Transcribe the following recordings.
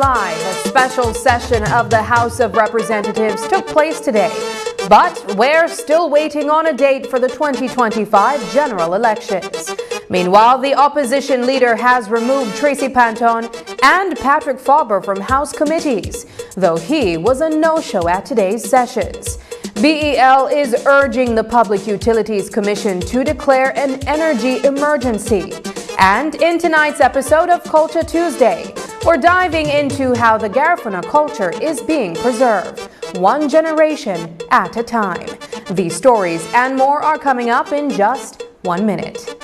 Live, a special session of the House of Representatives took place today. But we're still waiting on a date for the 2025 general elections. Meanwhile, the opposition leader has removed Tracy Panton and Patrick Faber from House committees, though he was a no-show at today's sessions. BEL is urging the Public Utilities Commission to declare an energy emergency. And in tonight's episode of Culture Tuesday, we're diving into how the Garifuna culture is being preserved, one generation at a time. These stories and more are coming up in just 1 minute.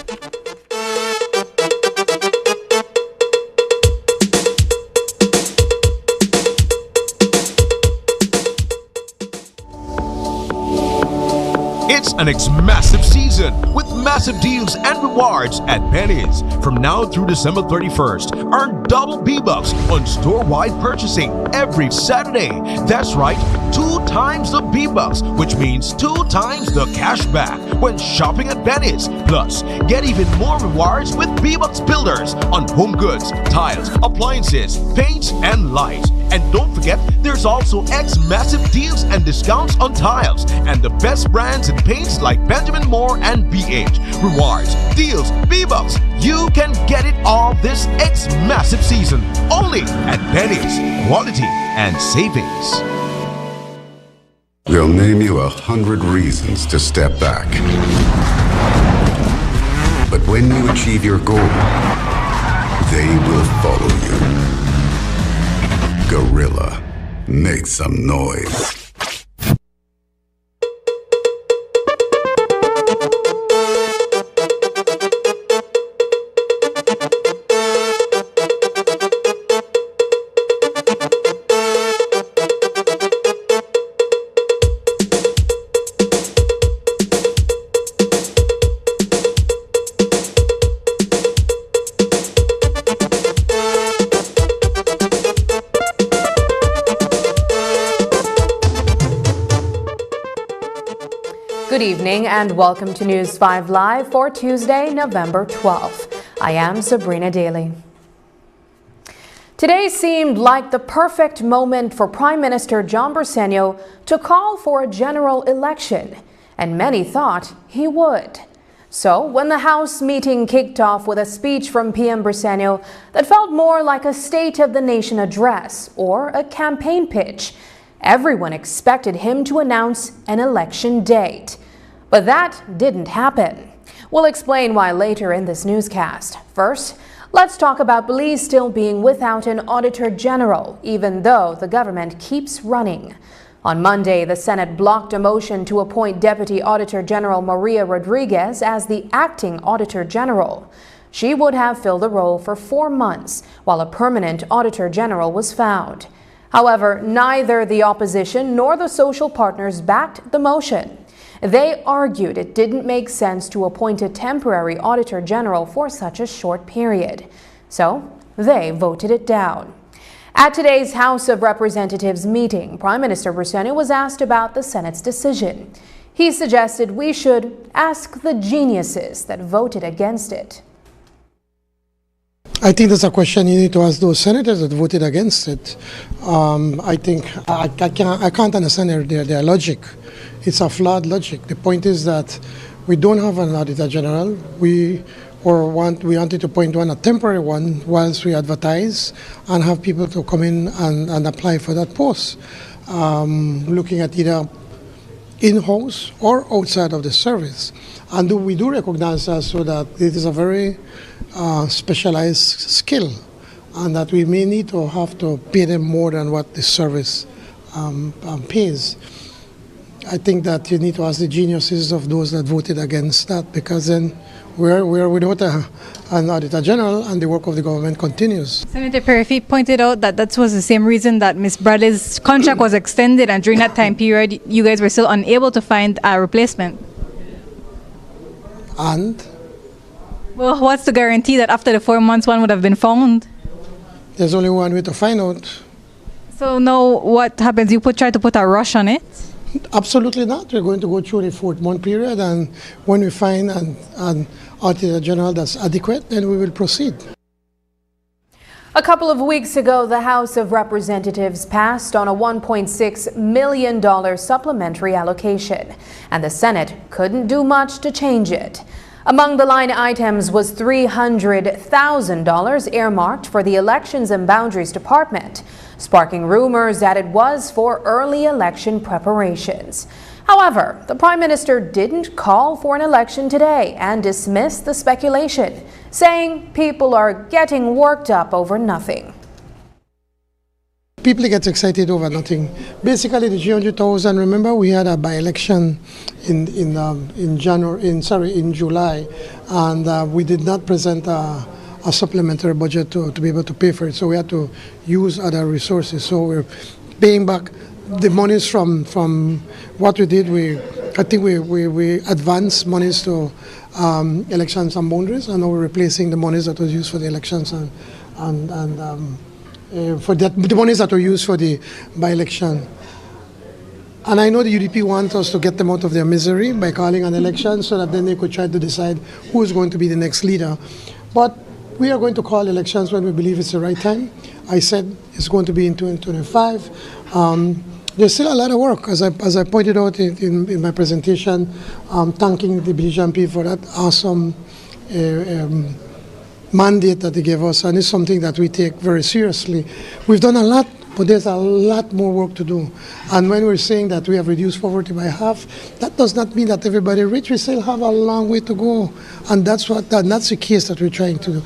It's an massive season with massive deals and rewards at Penny's. From now through December 31st, earn double B-Bucks on store-wide purchasing every Saturday. That's right, 2 times the B-Bucks, which means 2 times the cash back when shopping at Penny's. Plus, get even more rewards with B-Bucks Builders on home goods, tiles, appliances, paints, and lights. And don't forget, there's also massive deals and discounts on tiles and the best brands in paints like Benjamin Moore and BH. Rewards, deals, B-Bucks. You can get it all this massive season only at Penny's. Quality and savings. They'll name you 100 reasons to step back. But when you achieve your goal, they will follow you. Gorilla, make some noise. Good evening and welcome to News 5 Live for Tuesday, November 12th. I am Sabrina Daly. Today seemed like the perfect moment for Prime Minister John Briceño to call for a general election, and many thought he would. So when the House meeting kicked off with a speech from PM Briceño that felt more like a State of the Nation address or a campaign pitch, everyone expected him to announce an election date. But that didn't happen. We'll explain why later in this newscast. First, let's talk about Belize still being without an Auditor General, even though the government keeps running. On Monday, the Senate blocked a motion to appoint Deputy Auditor General Maria Rodriguez as the acting Auditor General. She would have filled the role for 4 months, while a permanent Auditor General was found. However, neither the opposition nor the social partners backed the motion. They argued it didn't make sense to appoint a temporary Auditor General for such a short period. So they voted it down. At today's House of Representatives meeting, Prime Minister Briceño was asked about the Senate's decision. He suggested we should ask the geniuses that voted against it. I think that's a question you need to ask those senators that voted against it. I think I can't understand their logic. It's a flawed logic. The point is that we don't have an Auditor General. We wanted to appoint one, a temporary one, whilst we advertise and have people to come in and apply for that post. Looking at either in-house or outside of the service. And we do recognize that so that it is a very specialized skill and that we may need to have to pay them more than what the service pays. I think that you need to ask the geniuses of those that voted against that, because then we're without an Auditor General and the work of the government continues. Senator Perry pointed out that that was the same reason that Ms. Bradley's contract was extended, and during that time period you guys were still unable to find a replacement. And? Well, what's the guarantee that after the 4 months one would have been found? There's only one way to find out. So now what happens? You try to put a rush on it? Absolutely not. We're going to go through the 4-month period, and when we find an Auditor General that's adequate, then we will proceed. A couple of weeks ago, the House of Representatives passed on a $1.6 million supplementary allocation, and the Senate couldn't do much to change it. Among the line items was $300,000 earmarked for the Elections and Boundaries Department, sparking rumors that it was for early election preparations. However, the Prime Minister didn't call for an election today and dismissed the speculation, saying people are getting worked up over nothing. People get excited over nothing. Basically, the 300,000. Remember, we had a by-election in July, and we did not present a supplementary budget to be able to pay for it. So we had to use other resources. So we're paying back the monies from what we did. I think we advanced monies to elections and boundaries, and now we're replacing the monies that was used for the elections and for the monies that were used for the by-election. And I know the UDP wants us to get them out of their misery by calling an election so that then they could try to decide who is going to be the next leader. But we are going to call elections when we believe it's the right time. I said it's going to be in 2025. There's still a lot of work, as I pointed out in my presentation, thanking the BJP for that awesome mandate that they gave us, and it's something that we take very seriously. We've done a lot, but there's a lot more work to do. And when we're saying that we have reduced poverty by half, that does not mean that everybody rich. We still have a long way to go, and that's the case that we're trying to do.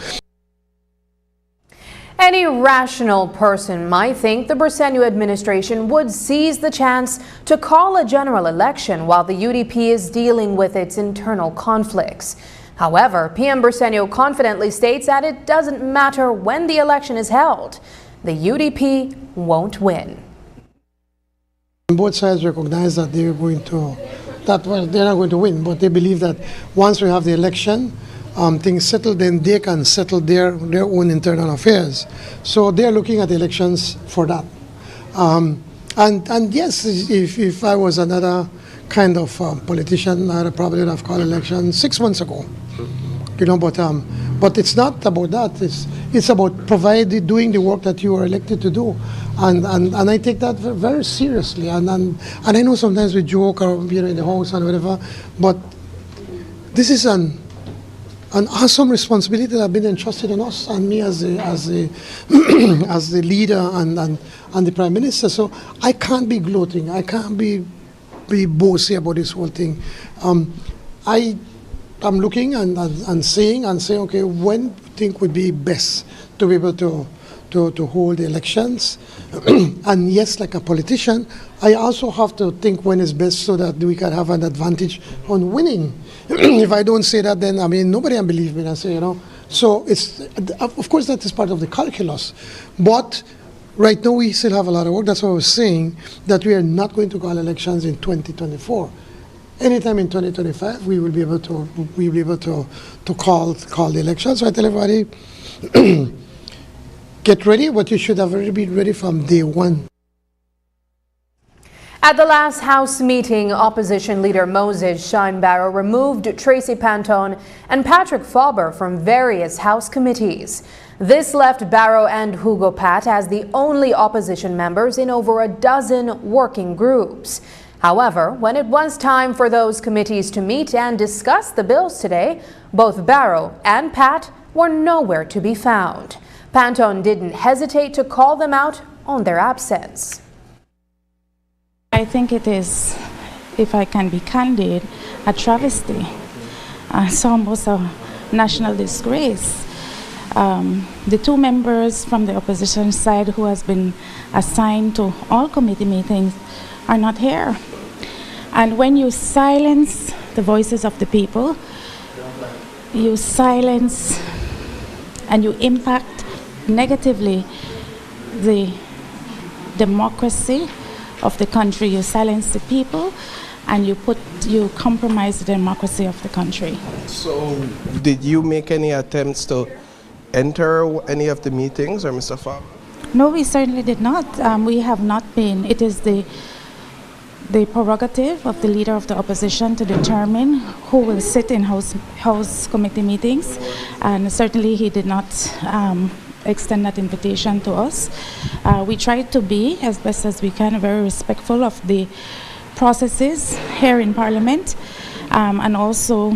Any rational person might think the Briceño administration would seize the chance to call a general election while the UDP is dealing with its internal conflicts. However, PM Briceño confidently states that it doesn't matter when the election is held. The UDP won't win. Both sides recognize that they're not going to win, but they believe that once we have the election, things settle, then they can settle their own internal affairs. So they're looking at elections for that. And yes, if I was another kind of politician, I'd probably would have called elections 6 months ago. You know, but it's not about that. It's about doing the work that you are elected to do, and I take that very seriously. And I know sometimes we joke or in the house and whatever, but this is an awesome responsibility that has been entrusted in us and me as the as the leader and the Prime Minister. So I can't be gloating. I can't be bossy about this whole thing. I'm looking and saying, okay, when do you think would be best to be able to hold the elections? And yes, like a politician, I also have to think when is best so that we can have an advantage on winning. If I don't say that, then, I mean, nobody can believe me. I say, you know. So it's, of course, that is part of the calculus. But right now, we still have a lot of work. That's why I was saying that we are not going to call elections in 2024. Anytime in 2025, we will be able to call the elections. So I tell everybody, get ready, but you should have already been ready from day one. At the last House meeting, opposition leader Moses Shine Barrow removed Tracy Panton and Patrick Fauber from various House committees. This left Barrow and Hugo Pat as the only opposition members in over a dozen working groups. However, when it was time for those committees to meet and discuss the bills today, both Barrow and Pat were nowhere to be found. Panton didn't hesitate to call them out on their absence. I think it is, if I can be candid, a travesty. It's almost a national disgrace. The two members from the opposition side who has been assigned to all committee meetings are not here. And when you silence the voices of the people, you silence and you impact negatively the democracy of the country. You silence the people and you compromise the democracy of the country. So did you make any attempts to enter any of the meetings, or Mr. Fauber? No, we certainly did not. We have not been. It is the the prerogative of the leader of the opposition to determine who will sit in House committee meetings, and certainly he did not extend that invitation to us. We tried to be, as best as we can, very respectful of the processes here in Parliament, and also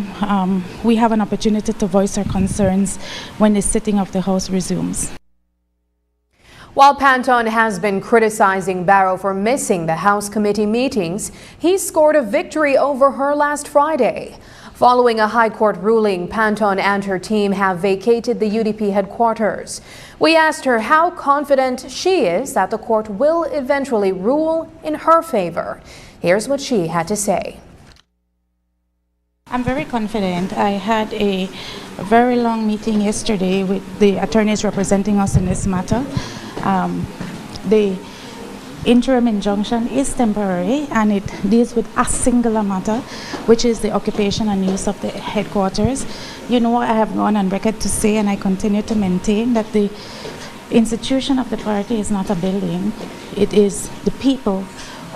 we have an opportunity to voice our concerns when the sitting of the House resumes. While Panton has been criticizing Barrow for missing the House committee meetings, he scored a victory over her last Friday. Following a High Court ruling, Panton and her team have vacated the UDP headquarters. We asked her how confident she is that the court will eventually rule in her favor. Here's what she had to say. I'm very confident. I had a very long meeting yesterday with the attorneys representing us in this matter. The interim injunction is temporary, and it deals with a singular matter, which is the occupation and use of the headquarters. You know, I have gone on record to say, and I continue to maintain, that the institution of the party is not a building. It is the people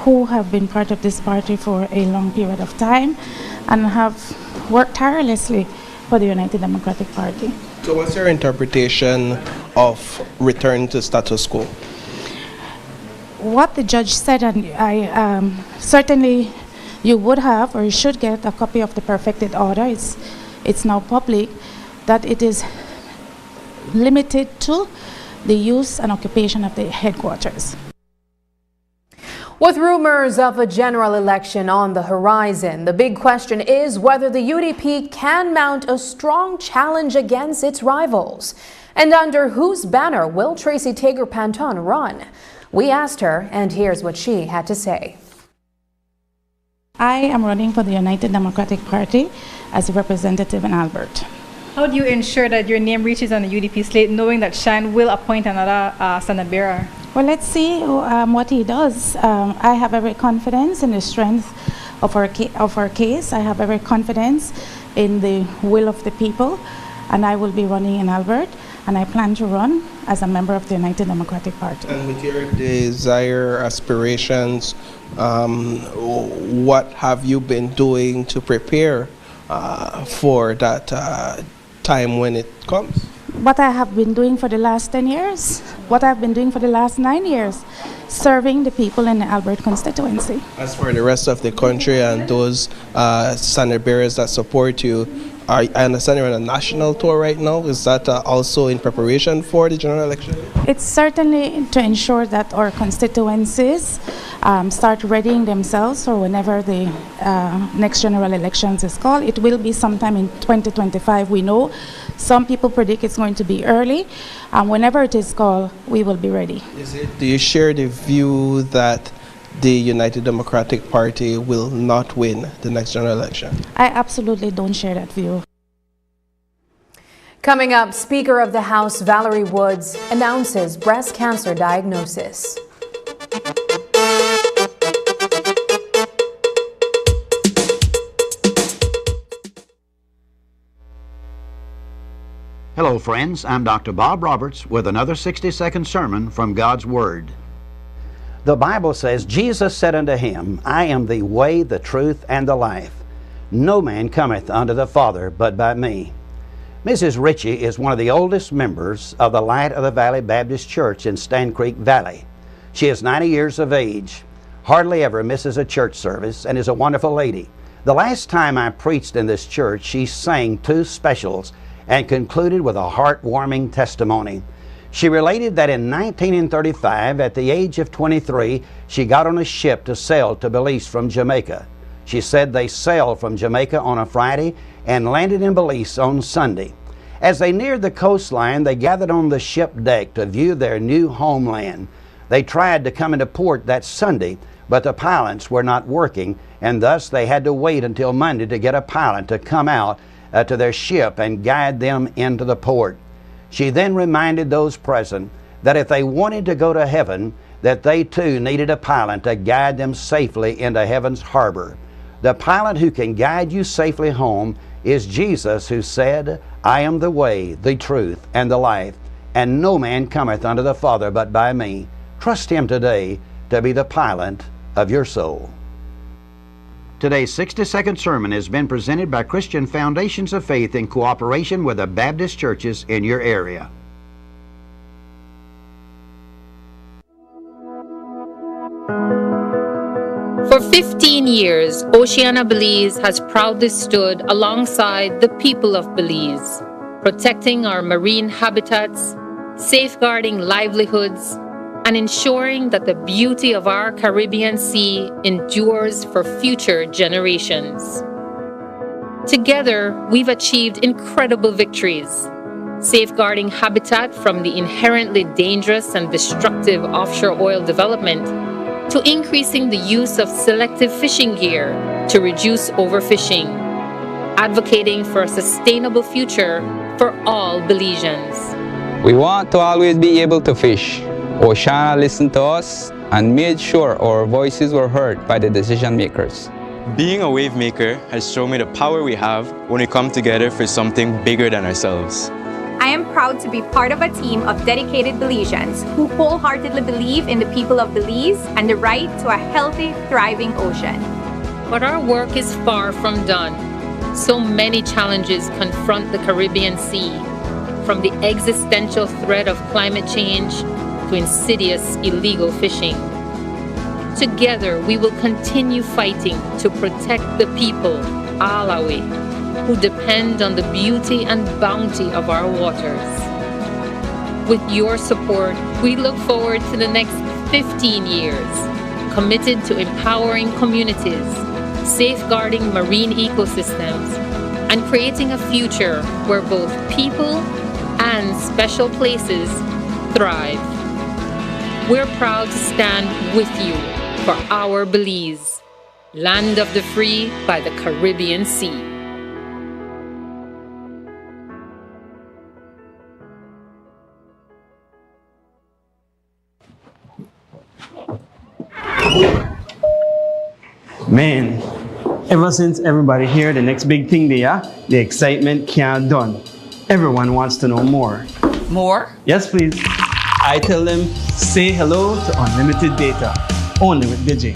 who have been part of this party for a long period of time and have worked tirelessly for the United Democratic Party. So what's your interpretation of return to status quo? What the judge said, and I certainly you would have or you should get a copy of the perfected order. It's now public, that it is limited to the use and occupation of the headquarters. With rumors of a general election on the horizon, the big question is whether the UDP can mount a strong challenge against its rivals. And under whose banner will Tracy Panton run? We asked her, and here's what she had to say. I am running for the United Democratic Party as a representative in Albert. How do you ensure that your name reaches on the UDP slate, knowing that Shan will appoint another Senate bearer? Well, let's see what he does. I have every confidence in the strength of our case. I have every confidence in the will of the people, and I will be running in Albert, and I plan to run as a member of the United Democratic Party. And with your desire, aspirations, what have you been doing to prepare for that time when it comes? What I have been doing for the last 10 years, what I've been doing for the last 9 years, serving the people in the Albert constituency. As for the rest of the country and those Senate bearers that support you, I understand you're on a national tour right now. Is that also in preparation for the general election? It's certainly to ensure that our constituencies start readying themselves for whenever the next general elections is called. It will be sometime in 2025, we know. Some people predict it's going to be early. Whenever it is called, we will be ready. Do you share the view that the United Democratic Party will not win the next general election? I absolutely don't share that view. Coming up, Speaker of the House Valerie Woods announces breast cancer diagnosis. Hello friends, I'm Dr. Bob Roberts with another 60-second sermon from God's Word. The Bible says, Jesus said unto him, I am the way, the truth, and the life. No man cometh unto the Father but by me. Mrs. Ritchie is one of the oldest members of the Light of the Valley Baptist Church in Stand Creek Valley. She is 90 years of age, hardly ever misses a church service, and is a wonderful lady. The last time I preached in this church, she sang 2 specials and concluded with a heartwarming testimony. She related that in 1935, at the age of 23, she got on a ship to sail to Belize from Jamaica. She said they sailed from Jamaica on a Friday and landed in Belize on Sunday. As they neared the coastline, they gathered on the ship deck to view their new homeland. They tried to come into port that Sunday, but the pilots were not working, and thus they had to wait until Monday to get a pilot to come out to their ship and guide them into the port. She then reminded those present that if they wanted to go to heaven, that they too needed a pilot to guide them safely into heaven's harbor. The pilot who can guide you safely home is Jesus, who said, I am the way, the truth, and the life, and no man cometh unto the Father but by me. Trust Him today to be the pilot of your soul. Today's 60-second sermon has been presented by Christian Foundations of Faith in cooperation with the Baptist churches in your area. For 15 years, Oceana Belize has proudly stood alongside the people of Belize, protecting our marine habitats, safeguarding livelihoods, and ensuring that the beauty of our Caribbean Sea endures for future generations. Together, we've achieved incredible victories, safeguarding habitat from the inherently dangerous and destructive offshore oil development to increasing the use of selective fishing gear to reduce overfishing, advocating for a sustainable future for all Belizeans. We want to always be able to fish. Oceana listened to us and made sure our voices were heard by the decision makers. Being a wave maker has shown me the power we have when we come together for something bigger than ourselves. I am proud to be part of a team of dedicated Belizeans who wholeheartedly believe in the people of Belize and the right to a healthy, thriving ocean. But our work is far from done. So many challenges confront the Caribbean Sea, from the existential threat of climate change to insidious illegal fishing. Together, we will continue fighting to protect the people, Alawi, who depend on the beauty and bounty of our waters. With your support, we look forward to the next 15 years, committed to empowering communities, safeguarding marine ecosystems, and creating a future where both people and special places thrive. We're proud to stand with you for our Belize, land of the free by the Caribbean Sea. Man, ever since everybody heard the next big thing there, the excitement can't done. Everyone wants to know more. More? Yes, please. I tell them, say hello to unlimited data, only with Digi.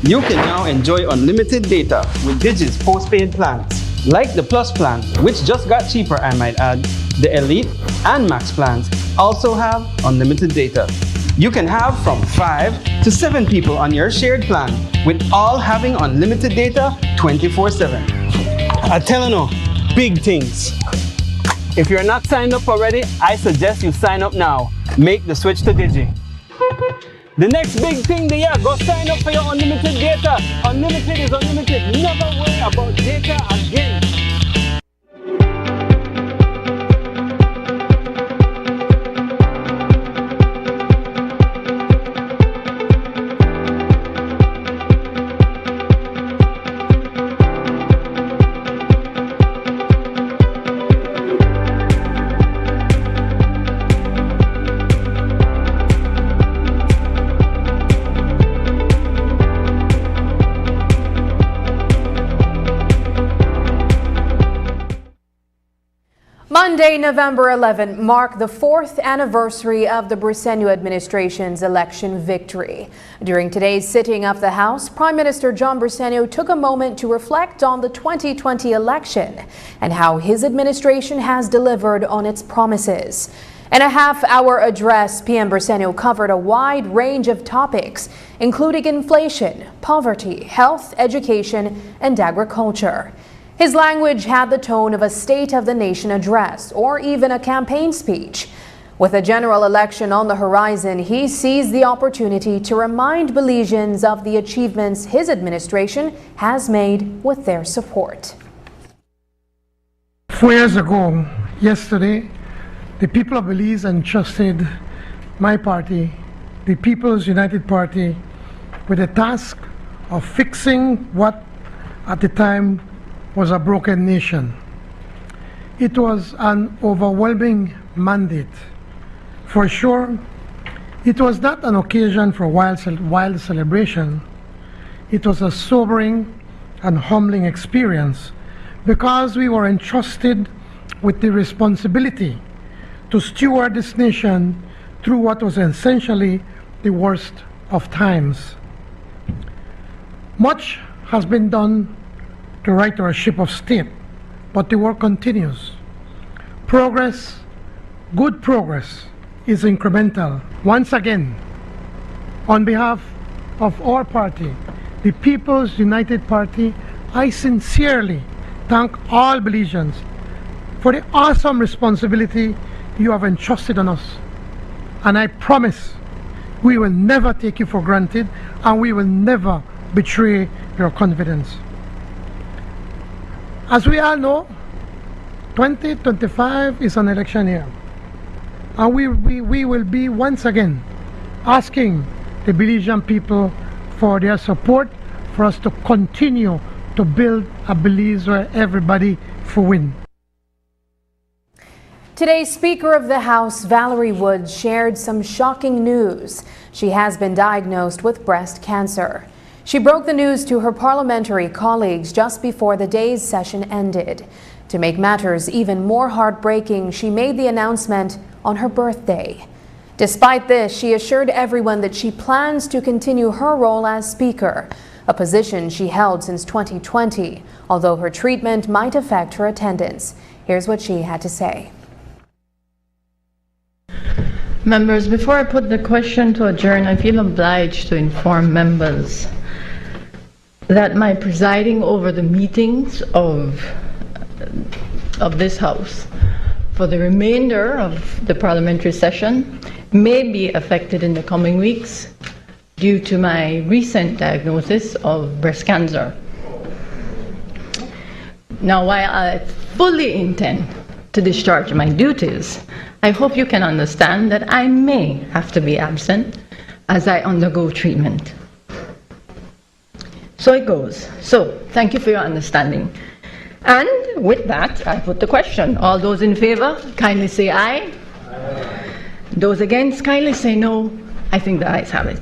You can now enjoy unlimited data with Digi's postpaid plans, like the Plus plan, which just got cheaper, I might add. The Elite and Max plans also have unlimited data. You can have from 5 to 7 people on your shared plan, with all having unlimited data 24/7. I tell you no, big things. If you're not signed up already, I suggest you sign up now. Make the switch to Digi. The next big thing there, go sign up for your unlimited data. Unlimited is unlimited. Never worry about data again. Monday, November 11 marked the 4th anniversary of the Briceño administration's election victory. During today's sitting of the House, Prime Minister John Briceño took a moment to reflect on the 2020 election and how his administration has delivered on its promises. In a half-hour address, PM Briceño covered a wide range of topics, including inflation, poverty, health, education, and agriculture. His language had the tone of a State of the Nation address or even a campaign speech. With a general election on the horizon, he seized the opportunity to remind Belizeans of the achievements his administration has made with their support. 4 years ago, yesterday, the people of Belize entrusted my party, the People's United Party, with the task of fixing what at the time was a broken nation. It was an overwhelming mandate. For sure, it was not an occasion for wild celebration. It was a sobering and humbling experience because we were entrusted with the responsibility to steward this nation through what was essentially the worst of times. Much has been done to right our ship of state, but the work continues. Progress, good progress, is incremental. Once again, on behalf of our party, the People's United Party, I sincerely thank all Belizeans for the awesome responsibility you have entrusted on us. And I promise we will never take you for granted, and we will never betray your confidence. As we all know, 2025 is an election year, and we will be once again asking the Belizean people for their support for us to continue to build a Belize where everybody will win. Today's Speaker of the House, Valerie Woods, shared some shocking news. She has been diagnosed with breast cancer. She broke the news to her parliamentary colleagues just before the day's session ended. To make matters even more heartbreaking, she made the announcement on her birthday. Despite this, she assured everyone that she plans to continue her role as Speaker, a position she held since 2020, although her treatment might affect her attendance. Here's what she had to say. Members, before I put the question to adjourn, I feel obliged to inform members that my presiding over the meetings of this House for the remainder of the parliamentary session may be affected in the coming weeks due to my recent diagnosis of breast cancer. Now, while I fully intend to discharge my duties, I hope you can understand that I may have to be absent as I undergo treatment. So it goes. So, thank you for your understanding. And with that, I put the question. All those in favor, kindly say aye. Aye. Those against, kindly say no. I think the ayes have it.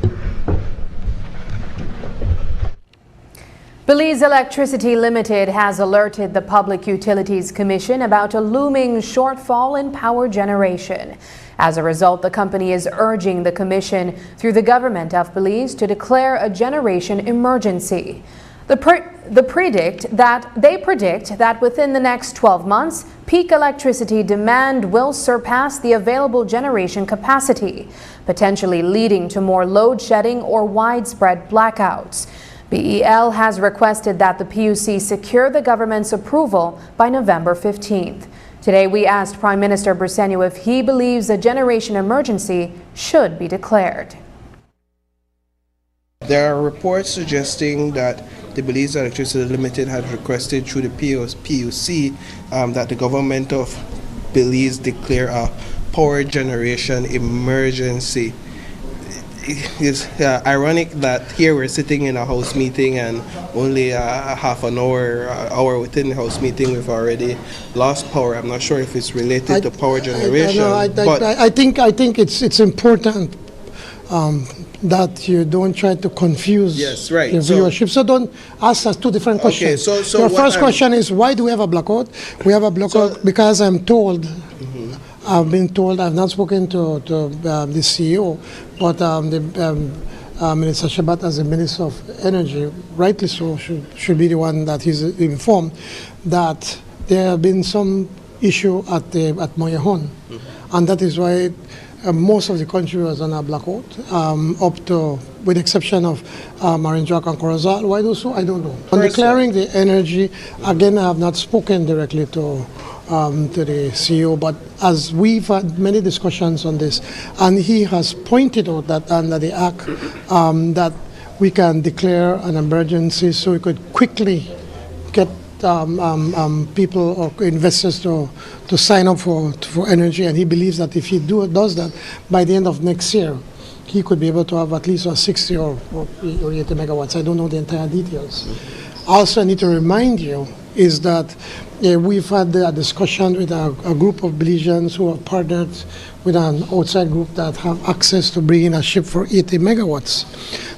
Belize Electricity Limited has alerted the Public Utilities Commission about a looming shortfall in power generation. As a result, the company is urging the Commission through the government of Belize to declare a generation emergency. They predict that within the next 12 months, peak electricity demand will surpass the available generation capacity, potentially leading to more load shedding or widespread blackouts. BEL has requested that the PUC secure the government's approval by November 15th. Today, we asked Prime Minister Briceño if he believes a generation emergency should be declared. There are reports suggesting that the Belize Electricity Limited had requested through the PUC that the government of Belize declare a power generation emergency. It's ironic that here we're sitting in a House meeting and only a half an hour within the House meeting we've already lost power. I'm not sure if it's related to power generation. I think it's important that you don't try to confuse the viewership. So don't ask us two different questions. Okay, so your first question is, why do we have a blackout? We have a blackout because I'm told, I've been told, I've not spoken to the CEO, but Minister Shabat, as the Minister of Energy, rightly so, should be the one that is informed that there have been some issue at Moyahon, and that is why most of the country was on a blackout, up to, with the exception of Marinjak and Corozal. Why do so? I don't know. On declaring the energy, again, I have not spoken directly to the CEO, but as we've had many discussions on this, and he has pointed out that under the Act that we can declare an emergency so we could quickly get people or investors to sign up for energy, and he believes that if he does that by the end of next year, he could be able to have at least 60 or 80 megawatts. I don't know the entire details. Also, I need to remind you is that we've had a discussion with a group of Belizeans who are partnered with an outside group that have access to bring in a ship for 80 megawatts.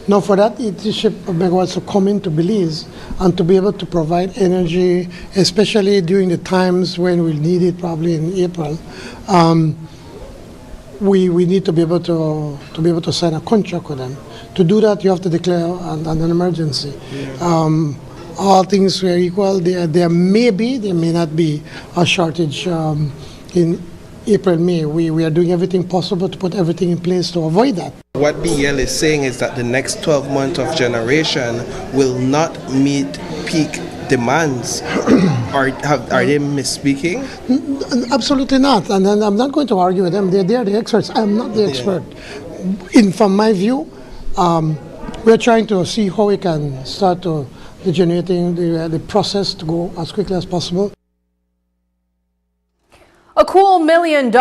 Now, for that 80 ship of megawatts to come into Belize and to be able to provide energy, especially during the times when we'll need it, probably in April, we need to be able to sign a contract with them. To do that, you have to declare an emergency. All things were equal. There may not be a shortage in April, May. We are doing everything possible to put everything in place to avoid that. What BL is saying is that the next 12 months of generation will not meet peak demands. Are they misspeaking? Absolutely not. And I'm not going to argue with them. They are the experts. I'm not the expert. From my view, we're trying to see how we can start to generating the process to go as quickly as possible. A cool $1 million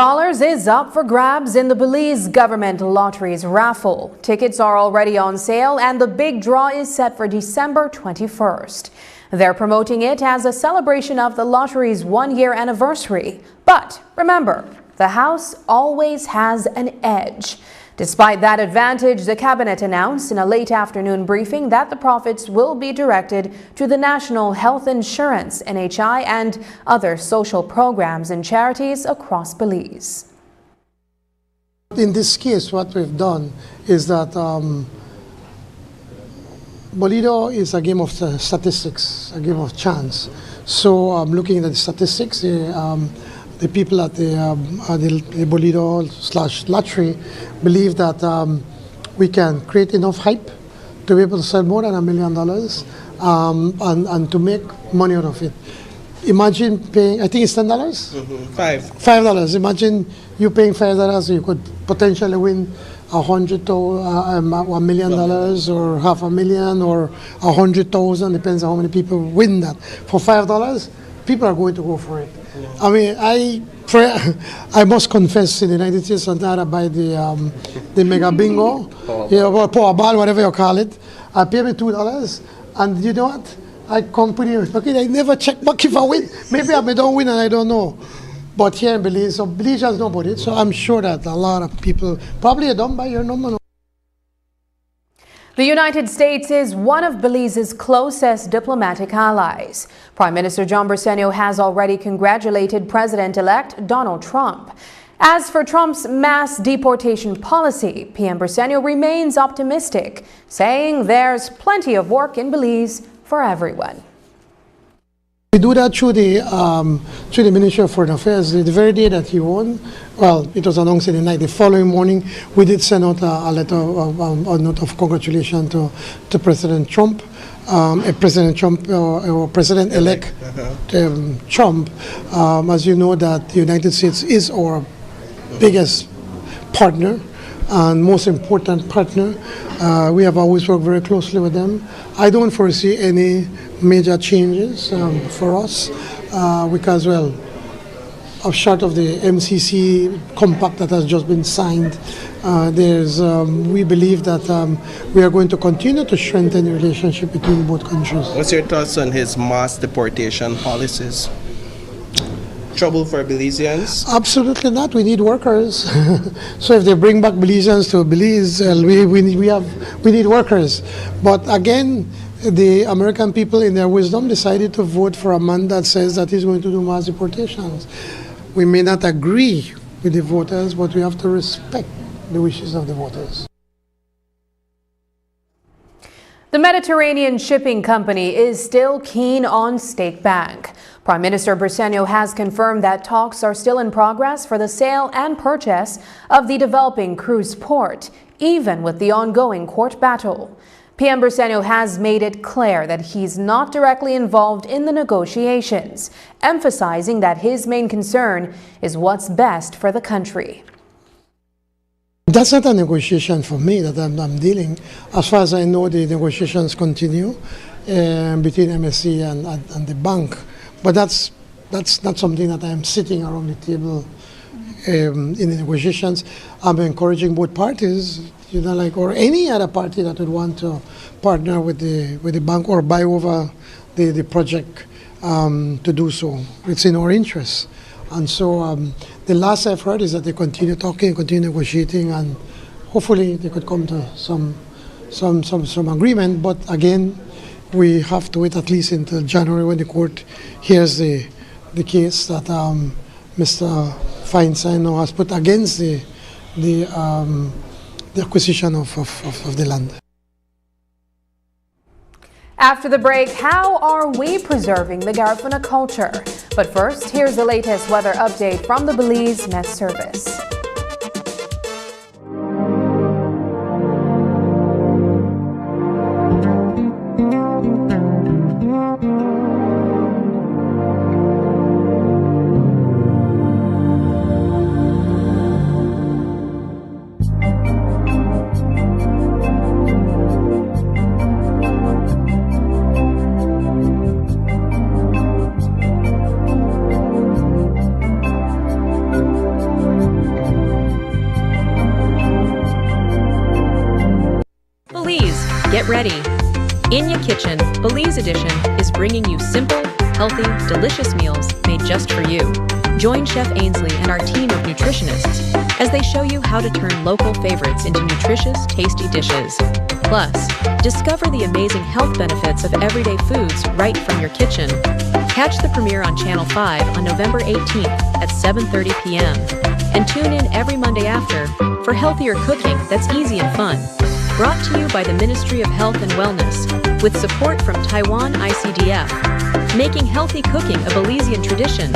is up for grabs in the Belize government lottery's raffle. Tickets are already on sale and the big draw is set for December 21st. They're promoting it as a celebration of the lottery's one-year anniversary. But remember, the House always has an edge. Despite that advantage, the cabinet announced in a late afternoon briefing that the profits will be directed to the National Health Insurance, NHI, and other social programs and charities across Belize. In this case, what we've done is that Bolido is a game of statistics, a game of chance. So looking at the statistics, the people at the Bolido/lottery believe that we can create enough hype to be able to sell more than $1 million and to make money out of it. Imagine paying, I think it's $10? $5. Imagine you paying $5, you could potentially win $1 million or $500,000 or 100,000, depends on how many people win that. For $5, people are going to go for it. I mean, I must confess, in the United States, sometimes I buy the mega bingo, or Powerball, whatever you call it. I pay me $2, and you know what? I come pretty okay. I never check back if I win. Maybe I don't win, and I don't know. But here in Belize, so Belize has know about it. So I'm sure that a lot of people probably don't buy your number. The United States is one of Belize's closest diplomatic allies. Prime Minister John Briceño has already congratulated President-elect Donald Trump. As for Trump's mass deportation policy, PM Briceño remains optimistic, saying there's plenty of work in Belize for everyone. We do that through the Ministry of Foreign Affairs. The very day that he won, well, it was announced in the night. The following morning, we did send out a letter, a note of congratulation to President Trump, or President-elect Trump. As you know, that the United States is our biggest partner and most important partner. We have always worked very closely with them. I don't foresee any major changes for us because, well, short of the MCC compact that has just been signed, we believe that we are going to continue to strengthen the relationship between both countries. What's your thoughts on his mass deportation policies? Trouble for Belizeans? Absolutely not. We need workers. So if they bring back Belizeans to Belize, we need workers. But again, the American people, in their wisdom, decided to vote for a man that says that he's going to do mass deportations. We may not agree with the voters, but we have to respect the wishes of the voters. The Mediterranean Shipping Company is still keen on State Bank. Prime Minister Briceño has confirmed that talks are still in progress for the sale and purchase of the developing cruise port, even with the ongoing court battle. PM Briceño has made it clear that he's not directly involved in the negotiations, emphasizing that his main concern is what's best for the country. That's not a negotiation for me that I'm dealing. As far as I know, the negotiations continue between MSC and the bank. But that's not something that I'm sitting around the table in the negotiations. I'm encouraging both parties, or any other party that would want to partner with the bank or buy over the project to do so. It's in our interest. And so the last I've heard is that they continue talking, continue negotiating, and hopefully they could come to some agreement. But again, we have to wait at least until January when the court hears the case that Mr. Feinstein has put against the the acquisition of the land. After the break, how are we preserving the Garifuna culture? But first, here's the latest weather update from the Belize Met Service. Get ready. In Your Kitchen, Belize Edition is bringing you simple, healthy, delicious meals made just for you. Join Chef Ainsley and our team of nutritionists as they show you how to turn local favorites into nutritious, tasty dishes. Plus, discover the amazing health benefits of everyday foods right from your kitchen. Catch the premiere on Channel 5 on November 18th at 7:30 p.m. And tune in every Monday after for healthier cooking that's easy and fun. Brought to you by the Ministry of Health and Wellness, with support from Taiwan ICDF, making healthy cooking a Belizean tradition.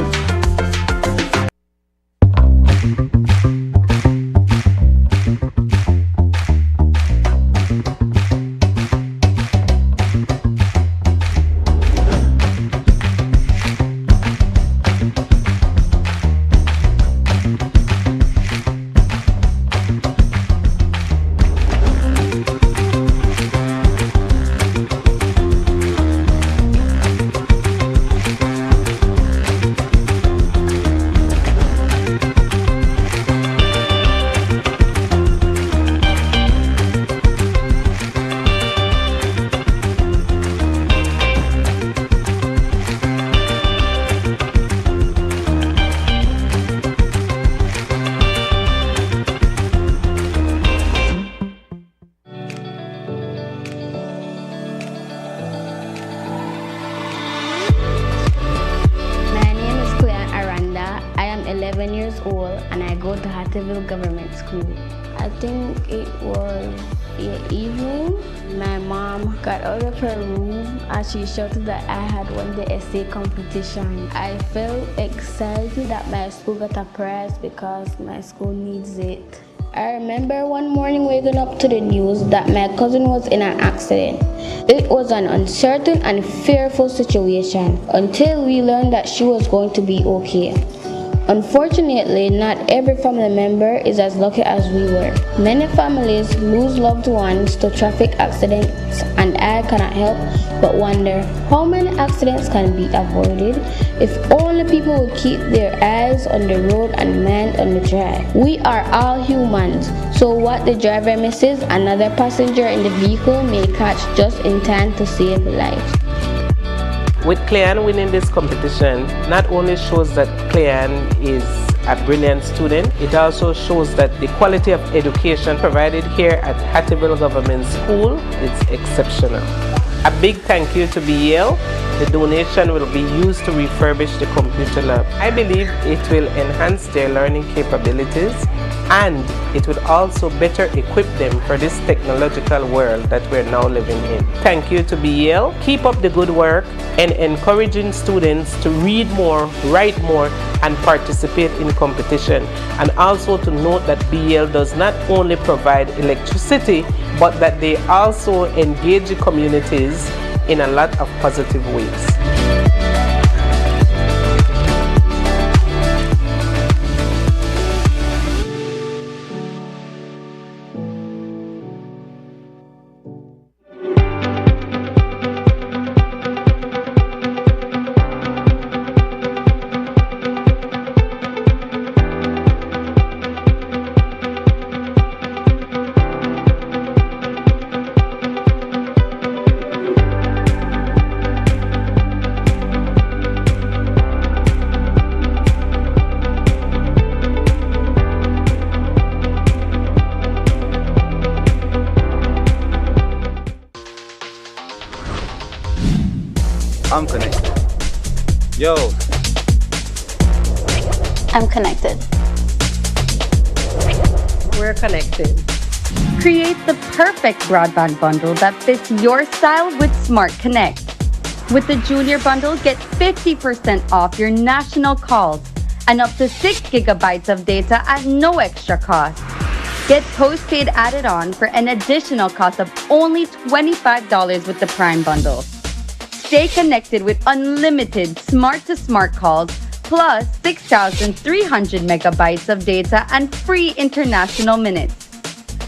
Government school. I think it was the evening. My mom got out of her room and she shouted that I had won the essay competition. I felt excited that my school got a prize because my school needs it. I remember one morning waking up to the news that my cousin was in an accident. It was an uncertain and fearful situation until we learned that she was going to be okay. Unfortunately, not every family member is as lucky as we were. Many families lose loved ones to traffic accidents, and I cannot help but wonder how many accidents can be avoided if only people would keep their eyes on the road and mind on the drive. We are all humans, so what the driver misses, another passenger in the vehicle may catch just in time to save lives. With Cleanne winning this competition, not only shows that Cleanne is a brilliant student, it also shows that the quality of education provided here at Hattieville Government School is exceptional. A big thank you to BEL. The donation will be used to refurbish the computer lab. I believe it will enhance their learning capabilities and it will also better equip them for this technological world that we're now living in. Thank you to BEL. Keep up the good work and encouraging students to read more, write more, and participate in competition. And also to note that BEL does not only provide electricity, but that they also engage the communities in a lot of positive ways. I'm connected. Yo. I'm connected. we're connected. Create the perfect broadband bundle that fits your style with Smart Connect. With the Junior Bundle, get 50% off your national calls and up to 6 gigabytes of data at no extra cost. Get postpaid added on for an additional cost of only $25 with the Prime Bundle. Stay connected with unlimited smart-to-smart calls plus 6,300 megabytes of data and free international minutes.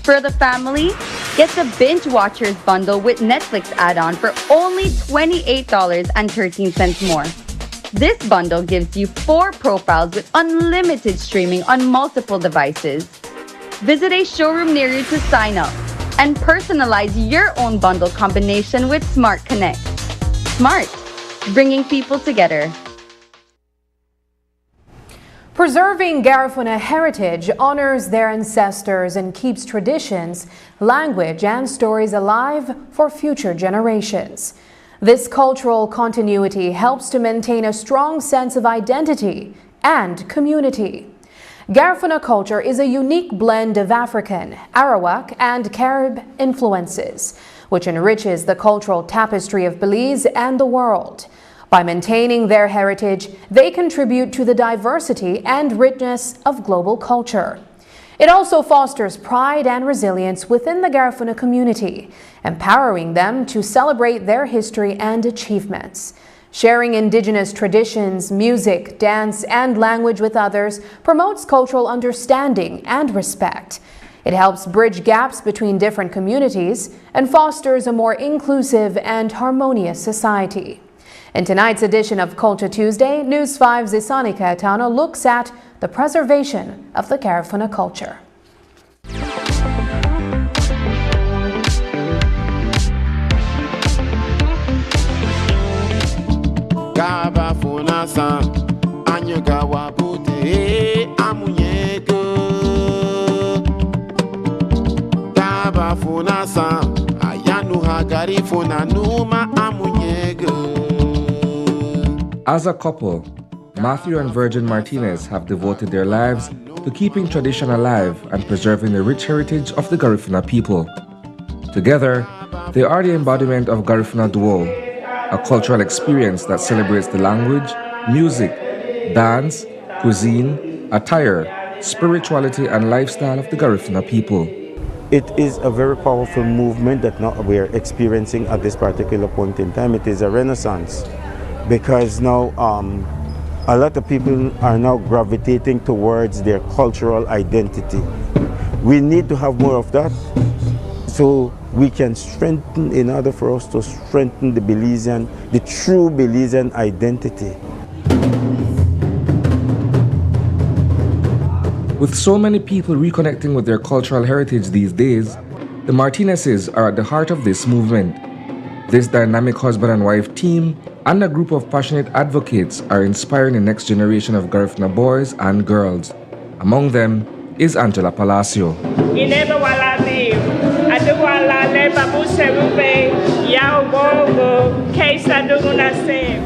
For the family, get the Binge Watchers bundle with Netflix add-on for only $28.13 more. This bundle gives you 4 profiles with unlimited streaming on multiple devices. Visit a showroom near you to sign up and personalize your own bundle combination with Smart Connect. Smart, bringing people together. Preserving Garifuna heritage honors their ancestors and keeps traditions, language, and stories alive for future generations. This cultural continuity helps to maintain a strong sense of identity and community. Garifuna culture is a unique blend of African, Arawak, and Carib influences, which enriches the cultural tapestry of Belize and the world. By maintaining their heritage, they contribute to the diversity and richness of global culture. It also fosters pride and resilience within the Garifuna community, empowering them to celebrate their history and achievements. Sharing indigenous traditions, music, dance, and language with others promotes cultural understanding and respect. It helps bridge gaps between different communities and fosters a more inclusive and harmonious society. In tonight's edition of Culture Tuesday, News 5's Isani Cayetano looks at the preservation of the Garifuna culture. As a couple, Matthew and Virgin Martinez have devoted their lives to keeping tradition alive and preserving the rich heritage of the Garifuna people. Together, they are the embodiment of Garifuna Duo, a cultural experience that celebrates the language, music, dance, cuisine, attire, spirituality, and lifestyle of the Garifuna people. It is a very powerful movement that now we are experiencing at this particular point in time. It is a renaissance because now a lot of people are now gravitating towards their cultural identity. We need to have more of that so we can strengthen, in order for us to strengthen the Belizean, the true Belizean identity. With so many people reconnecting with their cultural heritage these days, the Martinezes are at the heart of this movement. This dynamic husband and wife team and a group of passionate advocates are inspiring the next generation of Garifuna boys and girls. Among them is Angela Palacio.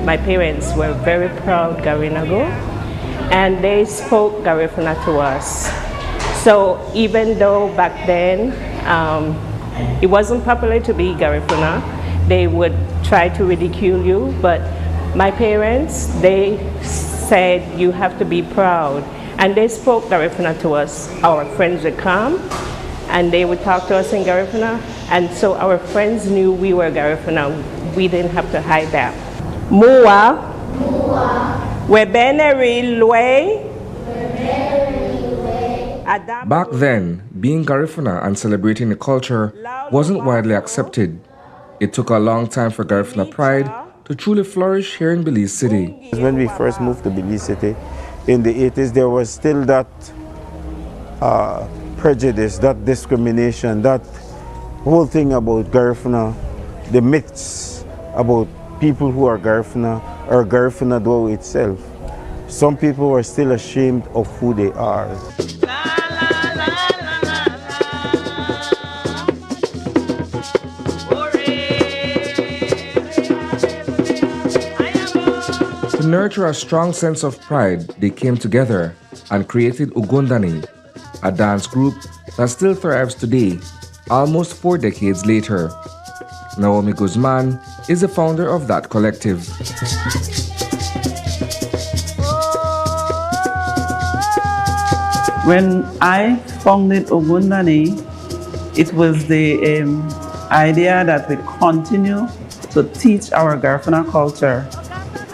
My parents were very proud Garinago, and they spoke Garifuna to us. So even though back then it wasn't popular to be Garifuna, they would try to ridicule you, but my parents, they said you have to be proud, and they spoke Garifuna to us. Our friends would come and they would talk to us in Garifuna, and so our friends knew we were Garifuna. We didn't have to hide that. Mua, Webeneri Lwe. Back then, being Garifuna and celebrating the culture wasn't widely accepted. It took a long time for Garifuna pride to truly flourish here in Belize City. When we first moved to Belize City in the 80s, there was still that prejudice, that discrimination, that whole thing about Garifuna, the myths about people who are Garifuna or Garifuna Duo itself. Some people are still ashamed of who they are. To nurture a strong sense of pride, they came together and created Ugundani, a dance group that still thrives today, almost 4 decades later. Naomi Guzman is the founder of that collective. When I founded Ogundani, it was the idea that we continue to teach our Garifuna culture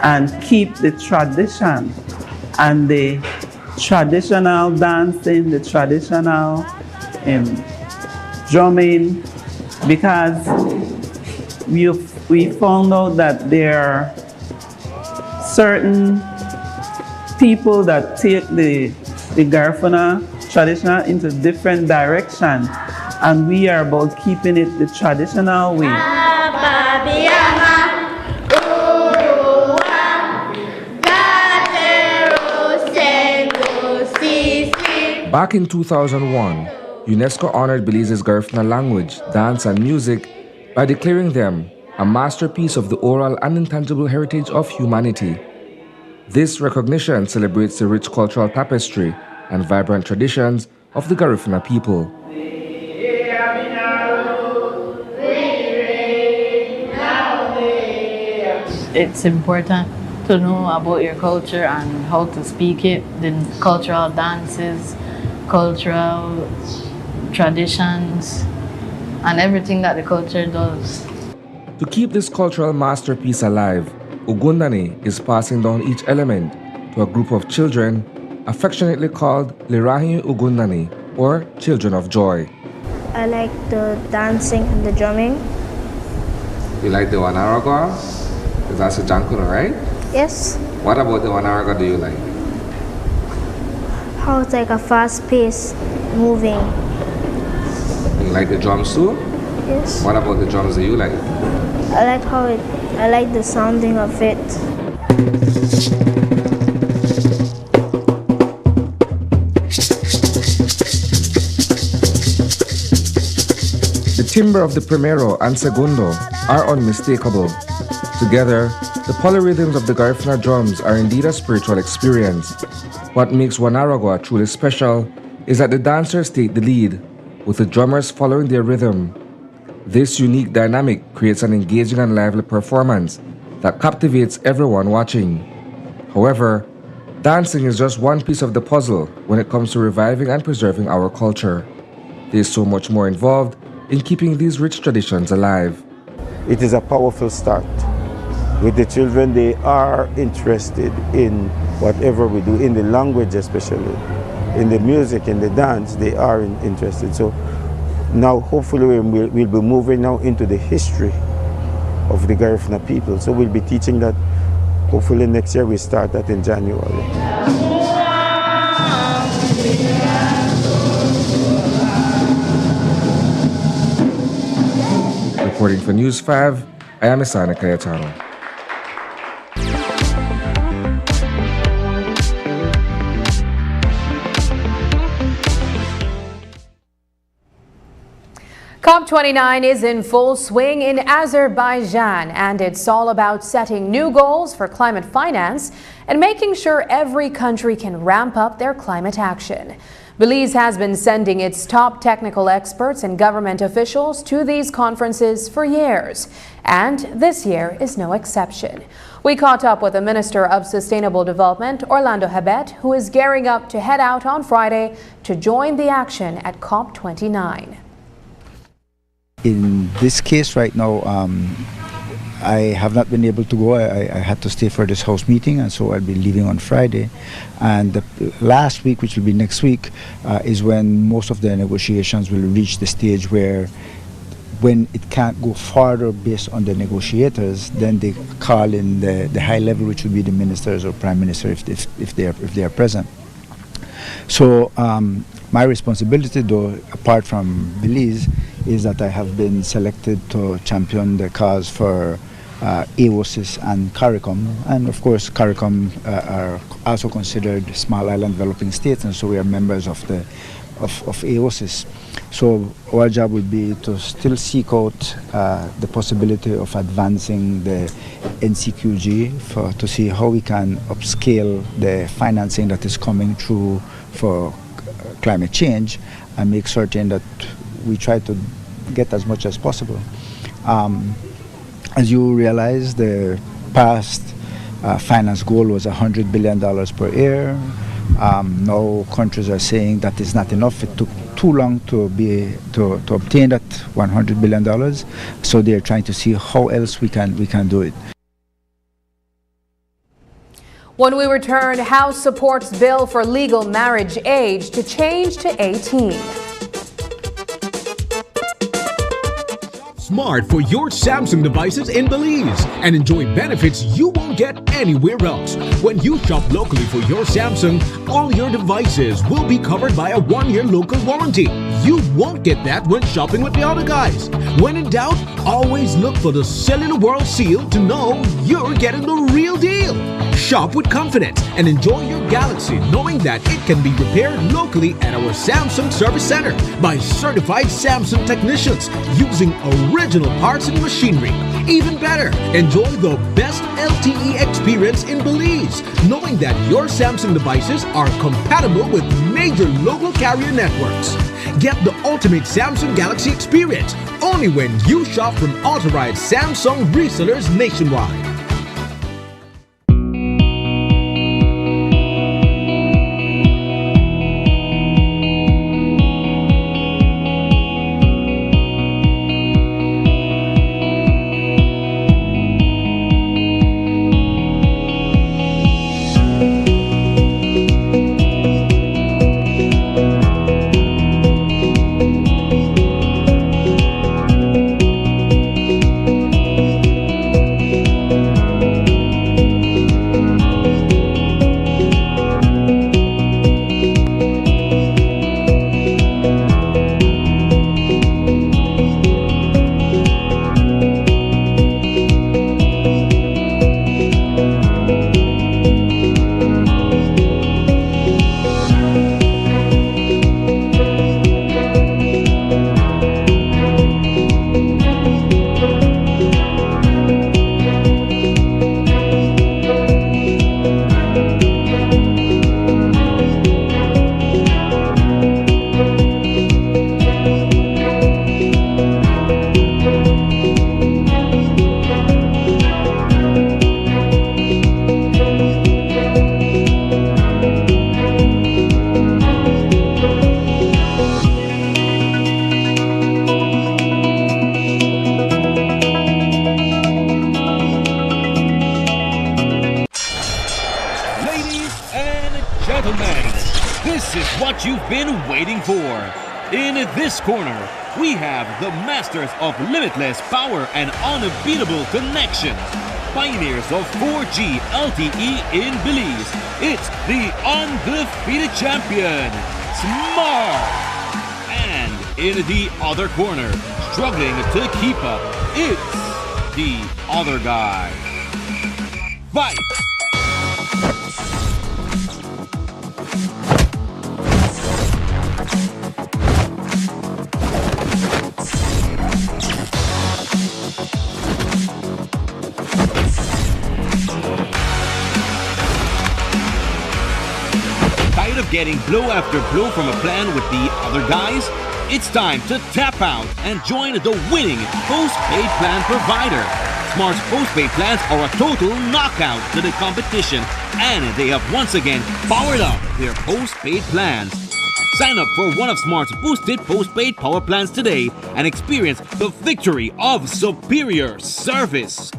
and keep the tradition and the traditional dancing, the traditional drumming, because we found out that there are certain people that take the Garifuna traditional into different direction, and we are about keeping it the traditional way. Back in 2001, UNESCO honored Belize's Garifuna language, dance, and music by declaring them a masterpiece of the oral and intangible heritage of humanity. This recognition celebrates the rich cultural tapestry and vibrant traditions of the Garifuna people. It's important to know about your culture and how to speak it, the cultural dances, cultural traditions, and everything that the culture does. To keep this cultural masterpiece alive, Ogundani is passing down each element to a group of children affectionately called Lirahi Ogundani, or Children of Joy. I like the dancing and the drumming. You like the Wanaraga? Because that's a Jankuna, right? Yes. What about the Wanaraga do you like? How it's like a fast pace moving. You like the drums too? Yes. What about the drums that you like? I like the sounding of it. The timbre of the primero and segundo are unmistakable. Together, the polyrhythms of the Garifuna drums are indeed a spiritual experience. What makes Wanaragua truly special is that the dancers take the lead, with the drummers following their rhythm. This unique dynamic creates an engaging and lively performance that captivates everyone watching. However, dancing is just one piece of the puzzle when it comes to reviving and preserving our culture. There is so much more involved in keeping these rich traditions alive. It is a powerful start. With the children, they are interested in whatever we do, in the language especially, in the music, in the dance, they are interested. So now hopefully we'll be moving now into the history of the Garifuna people. So we'll be teaching that hopefully next year. We start that in January. Reporting for News 5, I am Isana Cayetano. COP29 is in full swing in Azerbaijan, and it's all about setting new goals for climate finance and making sure every country can ramp up their climate action. Belize has been sending its top technical experts and government officials to these conferences for years, and this year is no exception. We caught up with the Minister of Sustainable Development, Orlando Habet, who is gearing up to head out on Friday to join the action at COP29. In this case right now, I have not been able to go. I had to stay for this House meeting, and so I'll be leaving on Friday. And the last week, which will be next week, is when most of the negotiations will reach the stage where, when it can't go farther based on the negotiators, then they call in the high level, which will be the ministers or prime minister if they are present. So my responsibility, though, apart from Belize, is that I have been selected to champion the cause for AOSIS and CARICOM, and of course CARICOM are also considered small island developing states, and so we are members of AOSIS. So our job will be to still seek out the possibility of advancing the NCQG to see how we can upscale the financing that is coming through for climate change, and make certain that we try to get as much as possible. As you realize, the past finance goal was $100 billion per year. Now countries are saying that is not enough. It took too long to obtain that $100 billion. So they're trying to see how else we can do it. When we return, House supports bill for legal marriage age to change to 18. Smart for your Samsung devices in Belize and enjoy benefits you won't get anywhere else. When you shop locally for your Samsung, all your devices will be covered by a 1-year local warranty. You won't get that when shopping with the other guys. When in doubt, always look for the Cellular World seal to know you're getting the real deal. Shop with confidence and enjoy your Galaxy knowing that it can be repaired locally at our Samsung Service Center by certified Samsung technicians using original parts and machinery. Even better, enjoy the best LTE experience in Belize, knowing that your Samsung devices are compatible with major local carrier networks. Get the ultimate Samsung Galaxy experience only when you shop from authorized Samsung resellers nationwide. You've been waiting for. In this corner, we have the masters of limitless power and unbeatable connections. Pioneers of 4G LTE in Belize. It's the undefeated champion, Smart. And in the other corner, struggling to keep up, it's the other guy. Fight! Of getting blow after blow from a plan with the other guys? It's time to tap out and join the winning postpaid plan provider. Smart's postpaid plans are a total knockout to the competition, and they have once again powered up their postpaid plans. Sign up for one of Smart's boosted postpaid power plans today and experience the victory of superior service.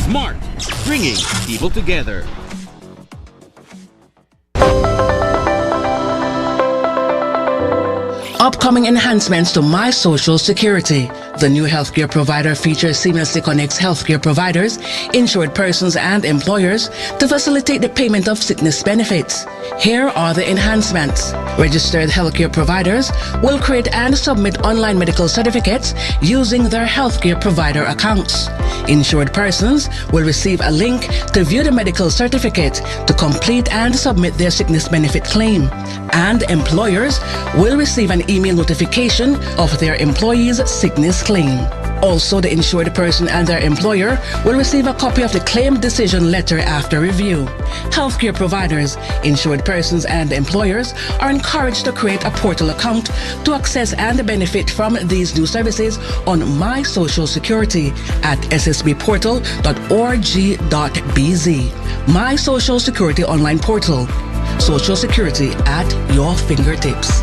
Smart, bringing people together. Upcoming enhancements to My Social Security. The new healthcare provider feature seamlessly connects healthcare providers, insured persons, and employers to facilitate the payment of sickness benefits. Here are the enhancements. Registered healthcare providers will create and submit online medical certificates using their healthcare provider accounts. Insured persons will receive a link to view the medical certificate to complete and submit their sickness benefit claim. And employers will receive an email notification of their employees' sickness claim. Also, the insured person and their employer will receive a copy of the claim decision letter after review. Healthcare providers, insured persons, and employers are encouraged to create a portal account to access and benefit from these new services on My Social Security at ssbportal.org.bz. My Social Security online portal. Social Security at your fingertips.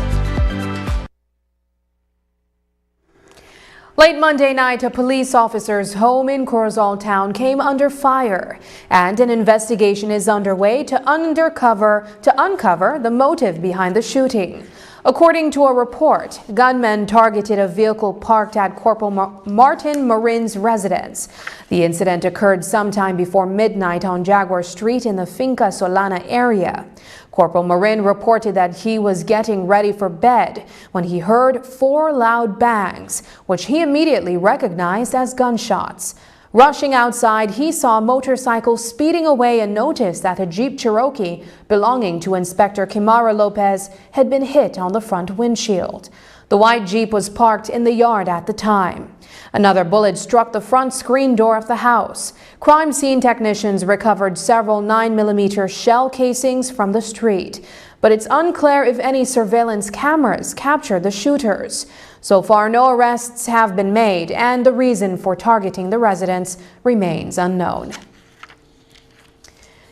Late Monday night, a police officer's home in Corozal town came under fire, and an investigation is underway to uncover the motive behind the shooting. According to a report, gunmen targeted a vehicle parked at Corporal Martin Marin's residence. The incident occurred sometime before midnight on Jaguar Street in the Finca Solana area. Corporal Marin reported that he was getting ready for bed when he heard 4 loud bangs, which he immediately recognized as gunshots. Rushing outside, he saw a motorcycle speeding away and noticed that a Jeep Cherokee belonging to Inspector Kimara Lopez had been hit on the front windshield. The white Jeep was parked in the yard at the time. Another bullet struck the front screen door of the house. Crime scene technicians recovered several 9mm shell casings from the street, but it's unclear if any surveillance cameras captured the shooters. So far, no arrests have been made, and the reason for targeting the residence remains unknown.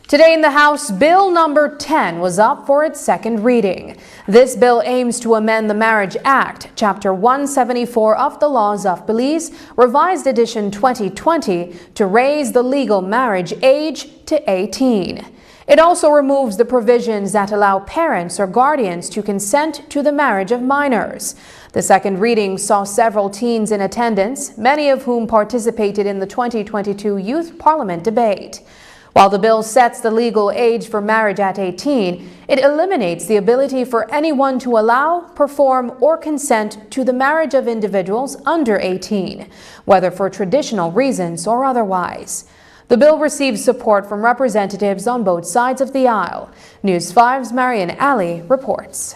Today in the House, Bill number 10 was up for its second reading. This bill aims to amend the Marriage Act, Chapter 174 of the Laws of Belize, Revised Edition 2020, to raise the legal marriage age to 18. It also removes the provisions that allow parents or guardians to consent to the marriage of minors. The second reading saw several teens in attendance, many of whom participated in the 2022 Youth Parliament debate. While the bill sets the legal age for marriage at 18, it eliminates the ability for anyone to allow, perform, or consent to the marriage of individuals under 18, whether for traditional reasons or otherwise. The bill receives support from representatives on both sides of the aisle. News 5's Marian Ali reports.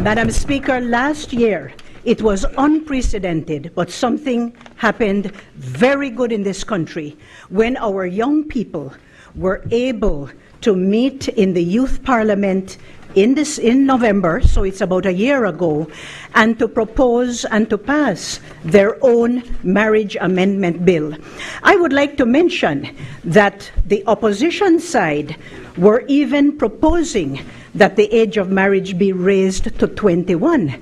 Madam Speaker, last year it was unprecedented, but something happened very good in this country when our young people were able to meet in the Youth Parliament in November, so it's about a year ago, and to propose and to pass their own marriage amendment bill. I would like to mention that the opposition side were even proposing that the age of marriage be raised to 21.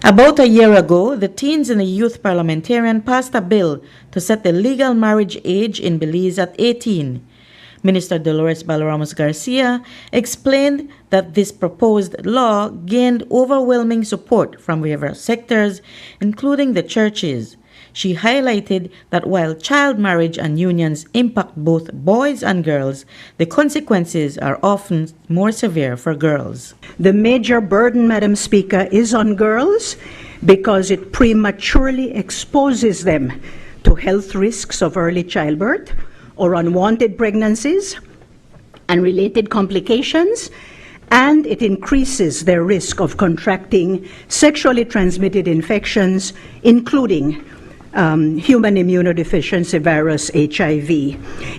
About a year ago, the teens in the Youth Parliamentarian passed a bill to set the legal marriage age in Belize at 18. Minister Dolores Balramos Garcia explained that this proposed law gained overwhelming support from various sectors, including the churches. She highlighted that while child marriage and unions impact both boys and girls, the consequences are often more severe for girls. The major burden, Madam Speaker, is on girls because it prematurely exposes them to health risks of early childbirth or unwanted pregnancies and related complications, and it increases their risk of contracting sexually transmitted infections, including human immunodeficiency virus, HIV.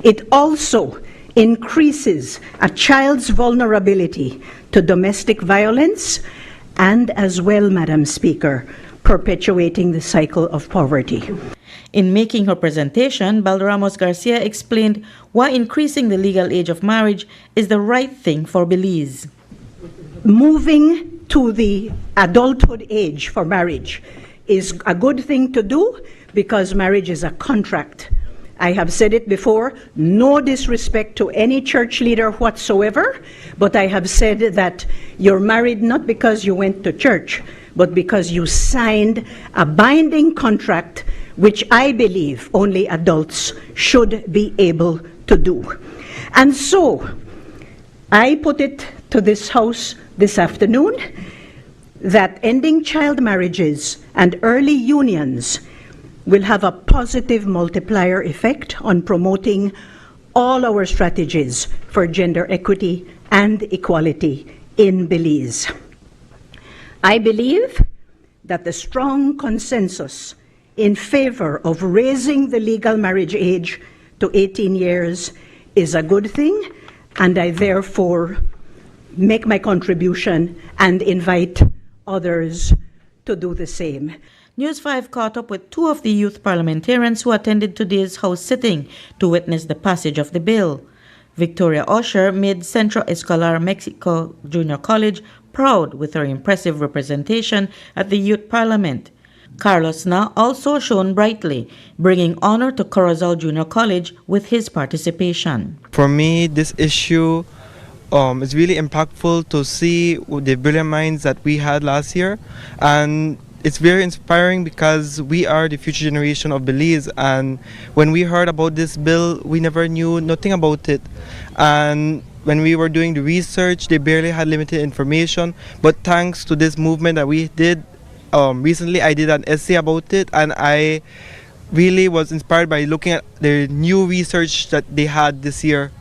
It also increases a child's vulnerability to domestic violence and as well, Madam Speaker, perpetuating the cycle of poverty. In making her presentation, Balramos Garcia explained why increasing the legal age of marriage is the right thing for Belize. Moving to the adulthood age for marriage is a good thing to do because marriage is a contract. I have said it before, no disrespect to any church leader whatsoever, but I have said that you're married not because you went to church, but because you signed a binding contract, which I believe only adults should be able to do. And so, I put it to this House this afternoon that ending child marriages and early unions will have a positive multiplier effect on promoting all our strategies for gender equity and equality in Belize. I believe that the strong consensus in favor of raising the legal marriage age to 18 years is a good thing, and I therefore make my contribution and invite others to do the same. News 5 caught up with two of the youth parliamentarians who attended today's House sitting to witness the passage of the bill. Victoria Usher made Centro Escolar Mexico Junior College proud with her impressive representation at the Youth Parliament. Carlos Na also shone brightly, bringing honor to Corozal Junior College with his participation. For me, this issue is really impactful to see the brilliant minds that we had last year, and it's very inspiring because we are the future generation of Belize, and when we heard about this bill, we never knew nothing about it. And when we were doing the research, they barely had limited information, but thanks to this movement that we did, recently I did an essay about it, and I really was inspired by looking at the new research that they had this year.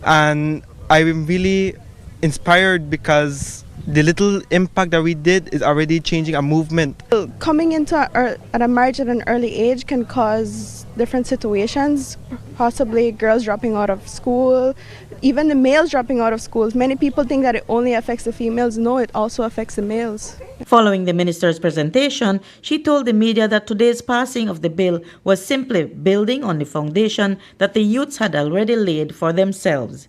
And I'm really inspired because the little impact that we did is already changing a movement. Coming into a marriage at an early age can cause different situations, possibly girls dropping out of school, even the males dropping out of schools. Many people think that it only affects the females. No, it also affects the males. Following the minister's presentation, she told the media that today's passing of the bill was simply building on the foundation that the youths had already laid for themselves.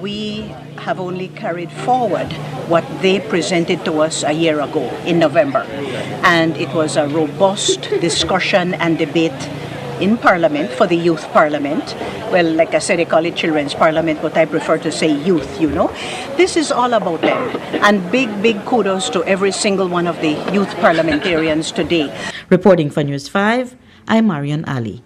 We have only carried forward what they presented to us a year ago in November, and it was a robust discussion and debate in Parliament, for the Youth Parliament. Well, like I said, they call it Children's Parliament, but I prefer to say youth, you know. This is all about them. And big kudos to every single one of the youth parliamentarians today. Reporting for News 5, I'm Marian Ali.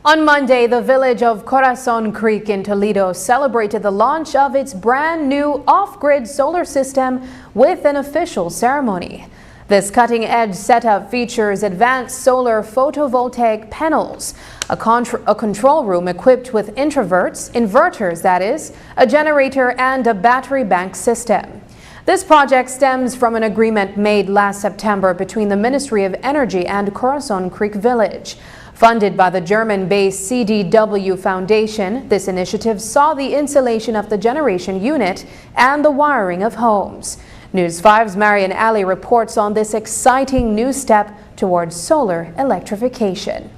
On Monday, the village of Corazon Creek in Toledo celebrated the launch of its brand new off-grid solar system with an official ceremony. This cutting-edge setup features advanced solar photovoltaic panels, a control room equipped with inverters that is, a generator and a battery bank system. This project stems from an agreement made last September between the Ministry of Energy and Corazon Creek Village. Funded by the German-based CDW Foundation, this initiative saw the installation of the generation unit and the wiring of homes. News 5's Marian Ali reports on this exciting new step towards solar electrification.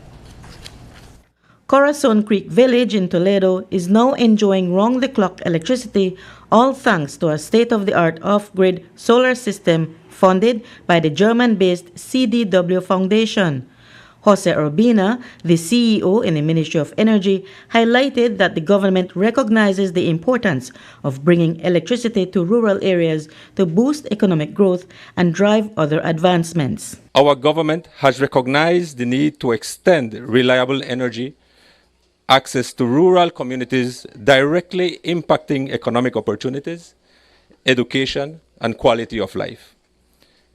Corazon Creek Village in Toledo is now enjoying round-the-clock electricity, all thanks to a state-of-the-art off-grid solar system funded by the German-based CDW Foundation. Jose Urbina, the CEO in the Ministry of Energy, highlighted that the government recognizes the importance of bringing electricity to rural areas to boost economic growth and drive other advancements. Our government has recognized the need to extend reliable energy access to rural communities, directly impacting economic opportunities, education, and quality of life.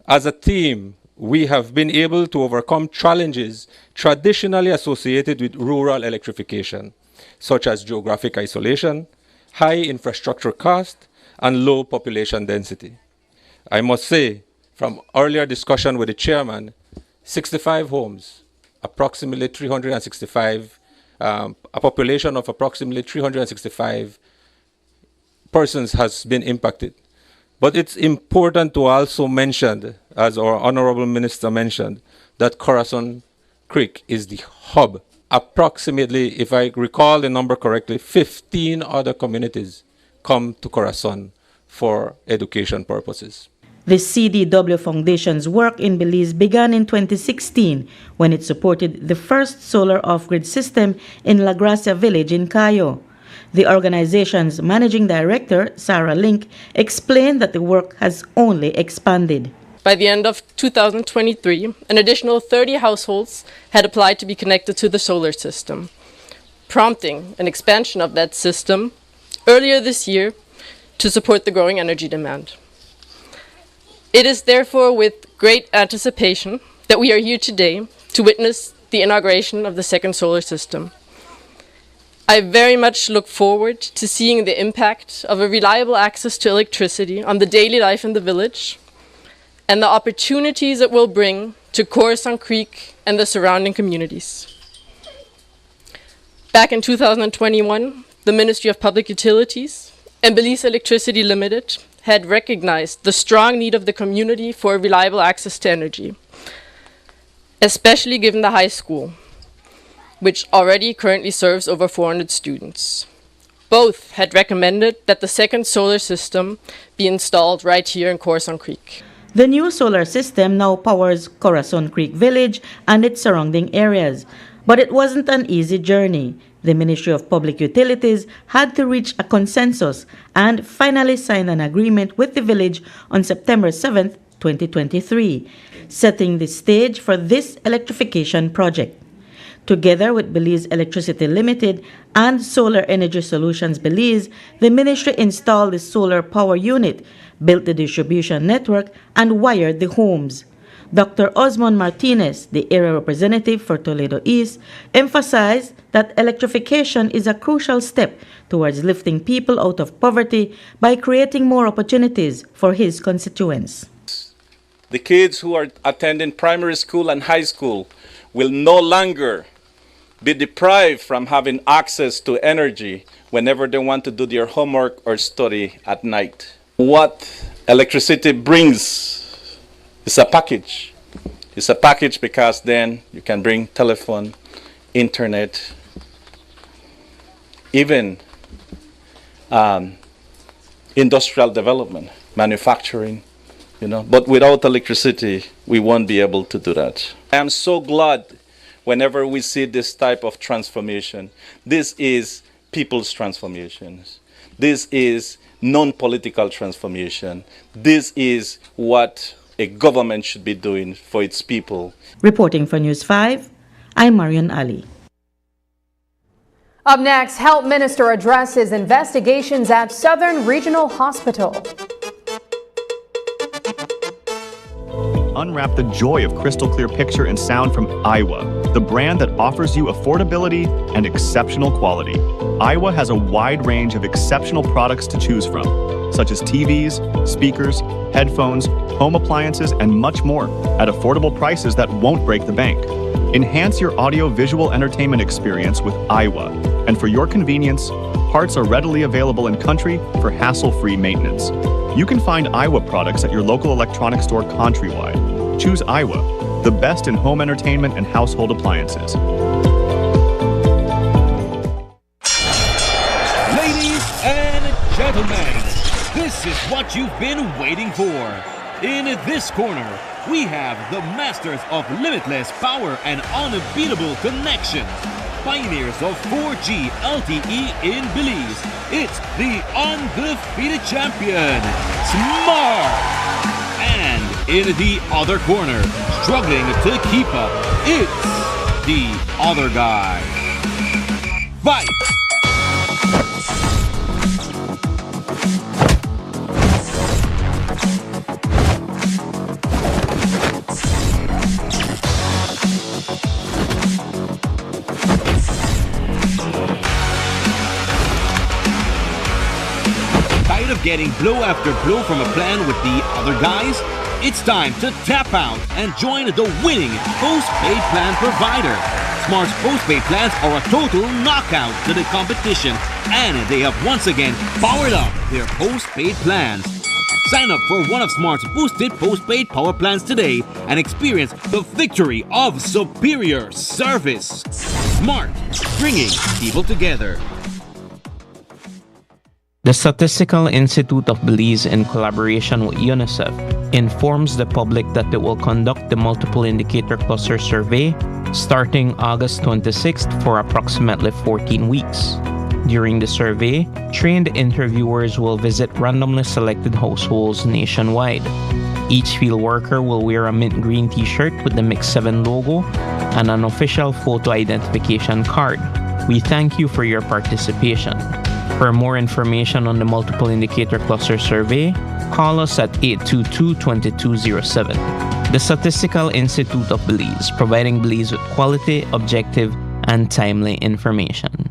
As a team, we have been able to overcome challenges traditionally associated with rural electrification, such as geographic isolation, high infrastructure cost, and low population density. I must say, from earlier discussion with the chairman, 65 homes, approximately 365, a population of approximately 365 persons has been impacted. But it's important to also mention, as our Honorable Minister mentioned, that Corazon Creek is the hub. Approximately, if I recall the number correctly, 15 other communities come to Corazon for education purposes. The CDW Foundation's work in Belize began in 2016 when it supported the first solar off-grid system in La Gracia village in Cayo. The organization's managing director, Sarah Link, explained that the work has only expanded. By the end of 2023, an additional 30 households had applied to be connected to the solar system, prompting an expansion of that system earlier this year to support the growing energy demand. It is therefore with great anticipation that we are here today to witness the inauguration of the second solar system. I very much look forward to seeing the impact of a reliable access to electricity on the daily life in the village and the opportunities it will bring to Coruscant Creek and the surrounding communities. Back in 2021, the Ministry of Public Utilities and Belize Electricity Limited had recognized the strong need of the community for reliable access to energy, especially given the high school, which already currently serves over 400 students. Both had recommended that the second solar system be installed right here in Coruscant Creek. The new solar system now powers Corazon Creek Village and its surrounding areas, but it wasn't an easy journey. The Ministry of Public Utilities had to reach a consensus and finally sign an agreement with the village on September 7, 2023, setting the stage for this electrification project. Together with Belize Electricity Limited and Solar Energy Solutions Belize, the ministry installed the solar power unit, built the distribution network, and wired the homes. Dr. Osmond Martinez, the area representative for Toledo East, emphasized that electrification is a crucial step towards lifting people out of poverty by creating more opportunities for his constituents. The kids who are attending primary school and high school will no longer be deprived from having access to energy whenever they want to do their homework or study at night. What electricity brings is a package. It's a package because then you can bring telephone, internet, even industrial development, manufacturing, but without electricity, we won't be able to do that. I am so glad whenever we see this type of transformation. This is people's transformations. This is non-political transformation. This is what a government should be doing for its people. Reporting for News 5, I'm Marian Ali. Up next, Health Minister addresses investigations at Southern Regional Hospital. Unwrap the joy of crystal clear picture and sound from Iowa, the brand that offers you affordability and exceptional quality. Iowa has a wide range of exceptional products to choose from, such as TVs, speakers, headphones, home appliances, and much more at affordable prices that won't break the bank. Enhance your audio-visual entertainment experience with Iowa, and for your convenience, parts are readily available in country for hassle-free maintenance. You can find Iowa products at your local electronics store countrywide. Choose Iowa, the best in home entertainment and household appliances. Ladies and gentlemen, this is what you've been waiting for. In this corner, we have the masters of limitless power and unbeatable connections. Pioneers of 4G LTE in Belize. It's the undefeated champion, Smart. And in the other corner, struggling to keep up, it's the other guy. Fight! Of getting blow after blow from a plan with the other guys? It's time to tap out and join the winning postpaid plan provider. Smart's postpaid plans are a total knockout to the competition, and they have once again powered up their postpaid plans. Sign up for one of Smart's boosted postpaid power plans today and experience the victory of superior service. Smart, bringing people together. The Statistical Institute of Belize, in collaboration with UNICEF, informs the public that it will conduct the Multiple Indicator Cluster Survey starting August 26th for approximately 14 weeks. During the survey, trained interviewers will visit randomly selected households nationwide. Each field worker will wear a mint green t-shirt with the Mix 7 logo and an official photo identification card. We thank you for your participation. For more information on the Multiple Indicator Cluster Survey, call us at 822-2207. The Statistical Institute of Belize, providing Belize with quality, objective, and timely information.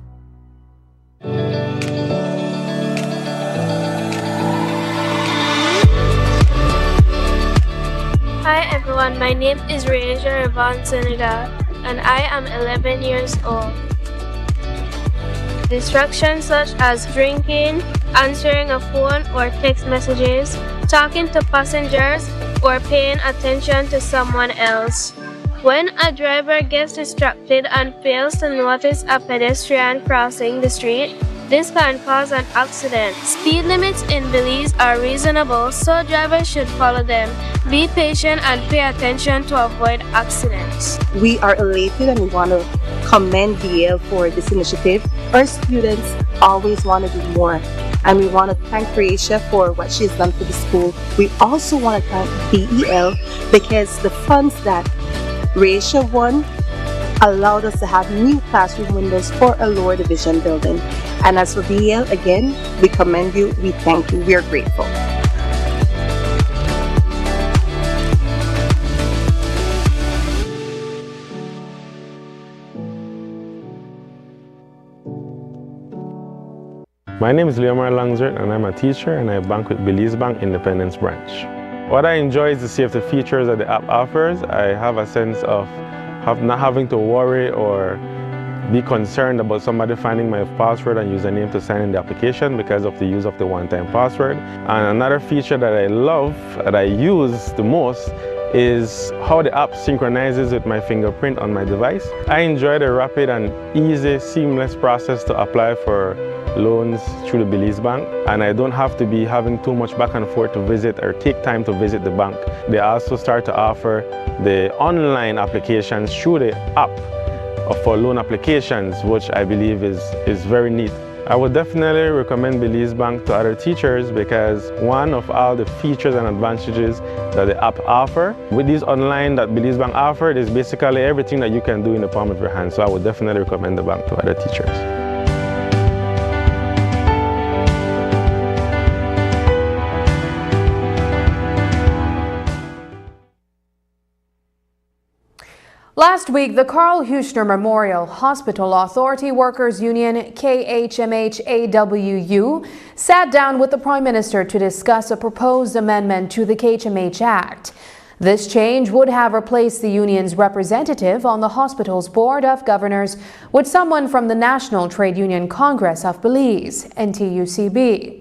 Hi everyone. everyone, my name is Reja Yvonne Senegal and I am 11 years old. Distractions such as drinking, answering a phone or text messages, talking to passengers, or paying attention to someone else. When a driver gets distracted and fails to notice a pedestrian crossing the street, this can cause an accident. Speed limits in Belize are reasonable, so drivers should follow them. Be patient and pay attention to avoid accidents. We are elated and we want to commend BL for this initiative. Our students always want to do more, and we want to thank Croatia for what she's done for the school. We also want to thank BEL because the funds that Croatia won allowed us to have new classroom windows for a lower division building. And as for BEL, again, we commend you, we thank you, we are grateful. My name is Leomar Langzert and I'm a teacher and I bank with Belize Bank Independence Branch. What I enjoy is to see if the features that the app offers. I have a sense of not having to worry or be concerned about somebody finding my password and username to sign in the application because of the use of the one-time password. And another feature that I love, that I use the most, is how the app synchronizes with my fingerprint on my device. I enjoy the rapid and easy, seamless process to apply for loans through the Belize Bank, and I don't have to be having too much back and forth to visit or take time to visit the bank. They also start to offer the online applications through the app for loan applications, which I believe is very neat. I would definitely recommend Belize Bank to other teachers because one of all the features and advantages that the app offer, with these online that Belize Bank offered, is basically everything that you can do in the palm of your hand. So I would definitely recommend the bank to other teachers. Last week, the Carl Huschner Memorial Hospital Authority Workers Union, KHMH-AWU, sat down with the Prime Minister to discuss a proposed amendment to the KHMH Act. This change would have replaced the union's representative on the hospital's Board of Governors with someone from the National Trade Union Congress of Belize, NTUCB.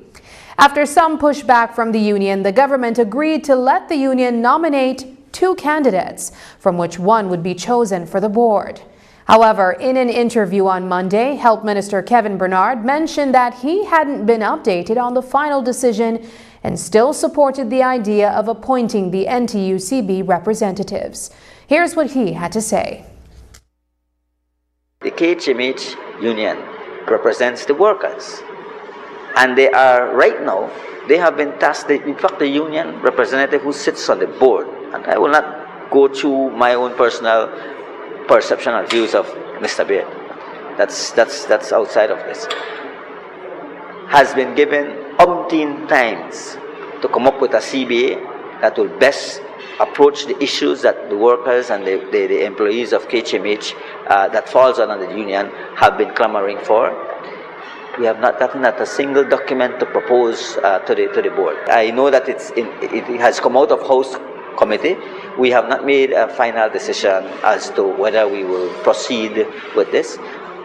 After some pushback from the union, the government agreed to let the union nominate 2 candidates, from which one would be chosen for the board. However, in an interview on Monday, Health Minister Kevin Bernard mentioned that he hadn't been updated on the final decision and still supported the idea of appointing the NTUCB representatives. Here's what he had to say. The KHMH union represents the workers, and they are right now, they have been tasked, in fact the union representative who sits on the board, and I will not go through my own personal perception and views of Mr. Beard. That's outside of this. Has been given umpteen times to come up with a CBA that will best approach the issues that the workers and the employees of KHMH that falls under the union have been clamoring for. We have not gotten at a single document to propose to the board. I know that it has come out of House Committee. We have not made a final decision as to whether we will proceed with this.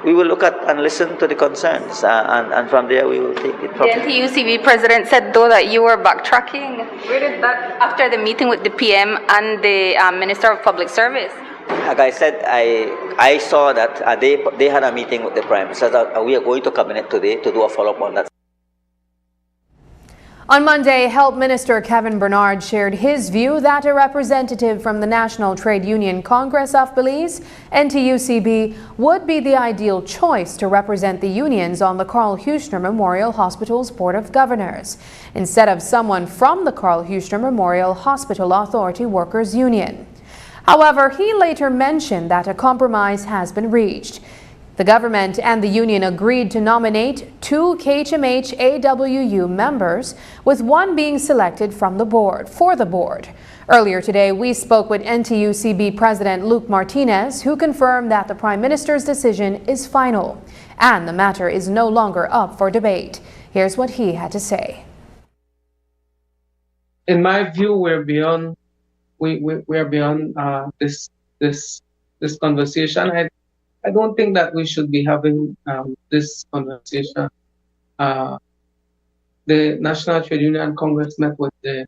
We will look at and listen to the concerns, and from there we will take it from there. The NTUCB president said, though, that you were backtracking. Where did that, after the meeting with the PM and the Minister of Public Service? Like I said, I saw that they had a meeting with the Prime Minister. We are going to Cabinet today to do a follow-up on that. On Monday, Health Minister Kevin Bernard shared his view that a representative from the National Trade Union Congress of Belize, NTUCB, would be the ideal choice to represent the unions on the Carl Huschner Memorial Hospital's Board of Governors, instead of someone from the Carl Huschner Memorial Hospital Authority Workers Union. However, he later mentioned that a compromise has been reached. The government and the union agreed to nominate 2 KHMH-AWU members, with one being selected from the board, for the board. Earlier today, we spoke with NTUCB President Luke Martinez, who confirmed that the Prime Minister's decision is final and the matter is no longer up for debate. Here's what he had to say. In my view, we're beyond we are beyond this conversation. I don't think that we should be having this conversation. The National Trade Union Congress met with the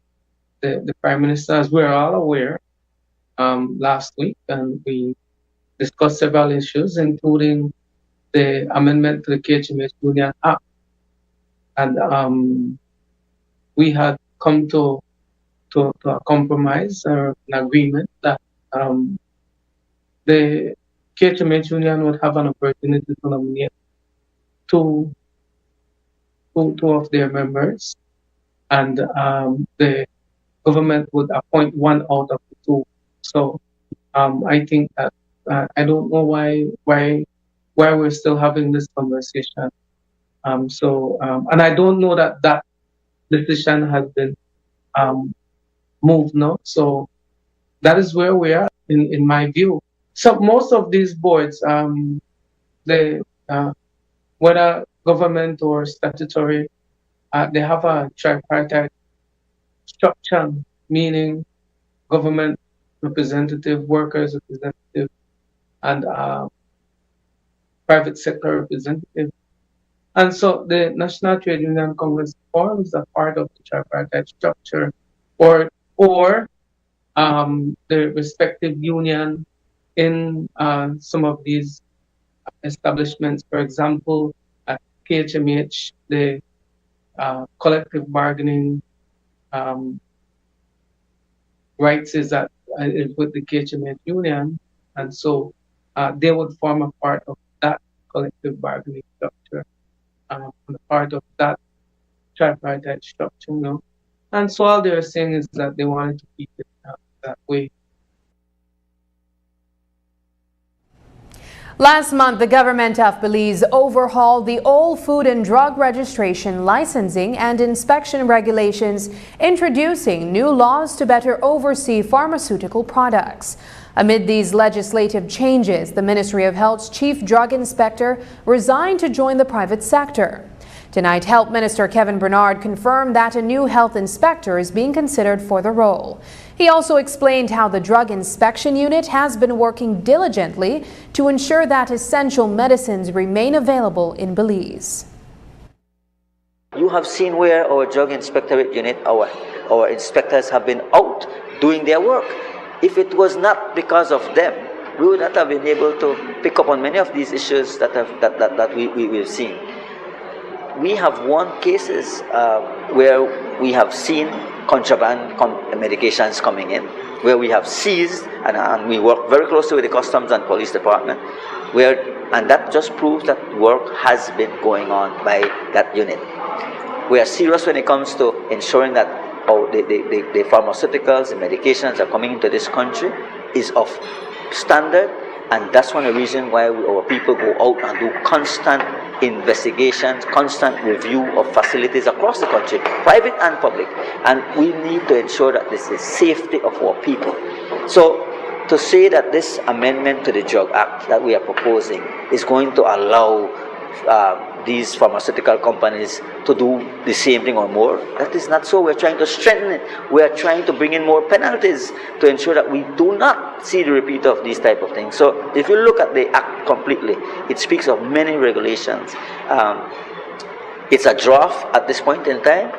Prime Minister, as we're all aware, last week, and we discussed several issues, including the amendment to the KHMH Union Act. And we had come to a compromise or an agreement that the KHMH Union would have an opportunity to nominate two of their members, and the government would appoint one out of the two. So I think that I don't know why we're still having this conversation. And I don't know that decision has been moved now. So that is where we are in my view. So most of these boards, they whether government or statutory, they have a tripartite structure, meaning government representative, workers representative, and private sector representative. And so the National Trade Union Congress forms a part of the tripartite structure, or the respective union in some of these establishments. For example, at KHMH, the collective bargaining rights is with the KHMH union, and so they would form a part of that collective bargaining structure, a part of that tripartite structure, you know. And so all they're saying is that they wanted to keep it that way. Last month, the government of Belize overhauled the old food and drug registration, licensing, and inspection regulations, introducing new laws to better oversee pharmaceutical products. Amid these legislative changes, the Ministry of Health's chief drug inspector resigned to join the private sector. Tonight, Health Minister Kevin Bernard confirmed that a new health inspector is being considered for the role. He also explained how the Drug Inspection Unit has been working diligently to ensure that essential medicines remain available in Belize. You have seen where our Drug Inspectorate Unit, our inspectors have been out doing their work. If it was not because of them, we would not have been able to pick up on many of these issues that we've seen. We have won cases where we have seen contraband medications coming in, where we have seized, and we work very closely with the Customs and Police Department, and that just proves that work has been going on by that unit. We are serious when it comes to ensuring that the pharmaceuticals and medications that are coming into this country is of standard, and that's one of the reasons why our people go out and do constant investigations, constant review of facilities across the country, private and public, and we need to ensure that this is safety of our people. So to say that this amendment to the Drug Act that we are proposing is going to allow these pharmaceutical companies to do the same thing or more, that is not so. We're trying to strengthen it. We are trying to bring in more penalties to ensure that we do not see the repeat of these type of things. So if you look at the Act completely, it speaks of many regulations. It's a draft at this point in time.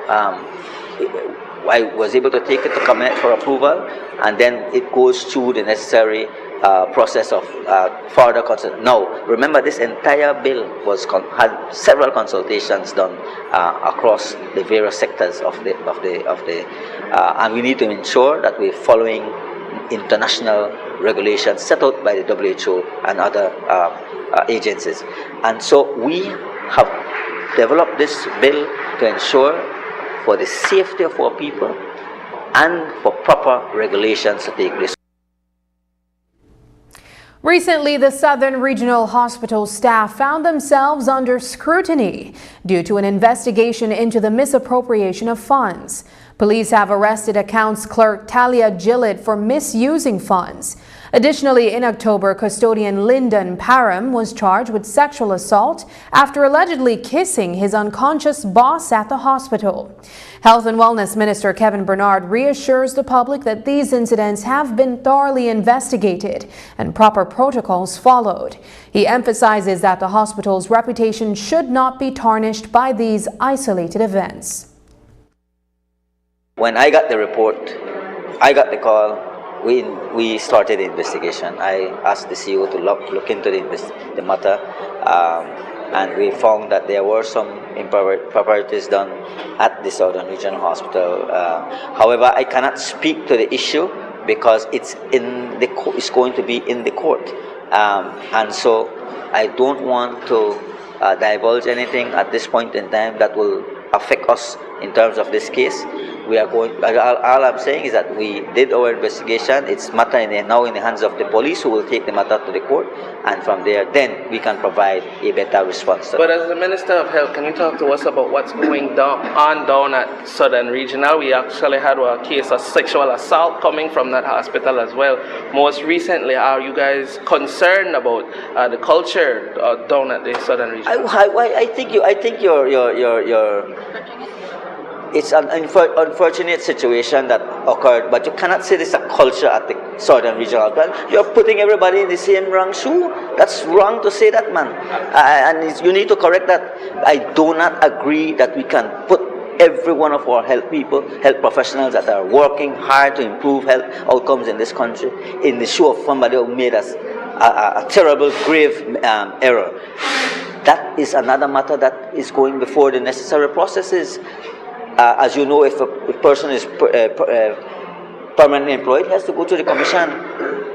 I was able to take it to cabinet for approval, and then it goes through the necessary process of further consultation. Now, remember, this entire bill had several consultations done across the various sectors of the and we need to ensure that we're following international regulations set out by the WHO and other agencies. And so we have developed this bill to ensure for the safety of our people and for proper regulations to take place. Recently, the Southern Regional Hospital staff found themselves under scrutiny due to an investigation into the misappropriation of funds. Police have arrested accounts clerk Talia Gillett for misusing funds. Additionally, in October, custodian Lyndon Parham was charged with sexual assault after allegedly kissing his unconscious boss at the hospital. Health and Wellness Minister Kevin Bernard reassures the public that these incidents have been thoroughly investigated and proper protocols followed. He emphasizes that the hospital's reputation should not be tarnished by these isolated events. When I got the report, I got the call, we started the investigation. I asked the CEO to look into the matter, and we found that there were some improprieties done at the Southern Regional Hospital. However, I cannot speak to the issue because it's going to be in the court, and so I don't want to divulge anything at this point in time that will affect us in terms of this case. We are going. All I'm saying is that we did our investigation. It's now in the hands of the police, who will take the matter to the court, and from there, then we can provide a better response. But as the Minister of Health, can you talk to us about what's going down at Southern Regional? We actually had a case of sexual assault coming from that hospital as well. Most recently, are you guys concerned about the culture down at the Southern Regional? I think it's an unfortunate situation that occurred, but you cannot say this is a culture at the Southern Regional. You're putting everybody in the same wrong shoe. That's wrong to say that, man. And you need to correct that. I do not agree that we can put every one of our health professionals that are working hard to improve health outcomes in this country in the shoe of somebody who made us a terrible, grave error. That is another matter that is going before the necessary processes. As you know, if a person is permanently employed, he has to go to the commission.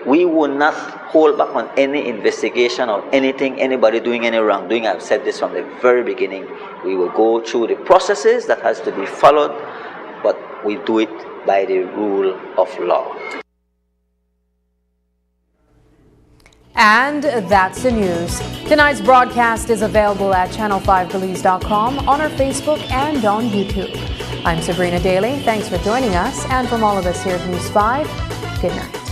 We will not hold back on any investigation or anybody doing any wrongdoing. I've said this from the very beginning. We will go through the processes that has to be followed, but we do it by the rule of law. And that's the news. Tonight's broadcast is available at channel5belize.com, on our Facebook and on YouTube. I'm Sabrina Daly. Thanks for joining us. And from all of us here at News 5, good night.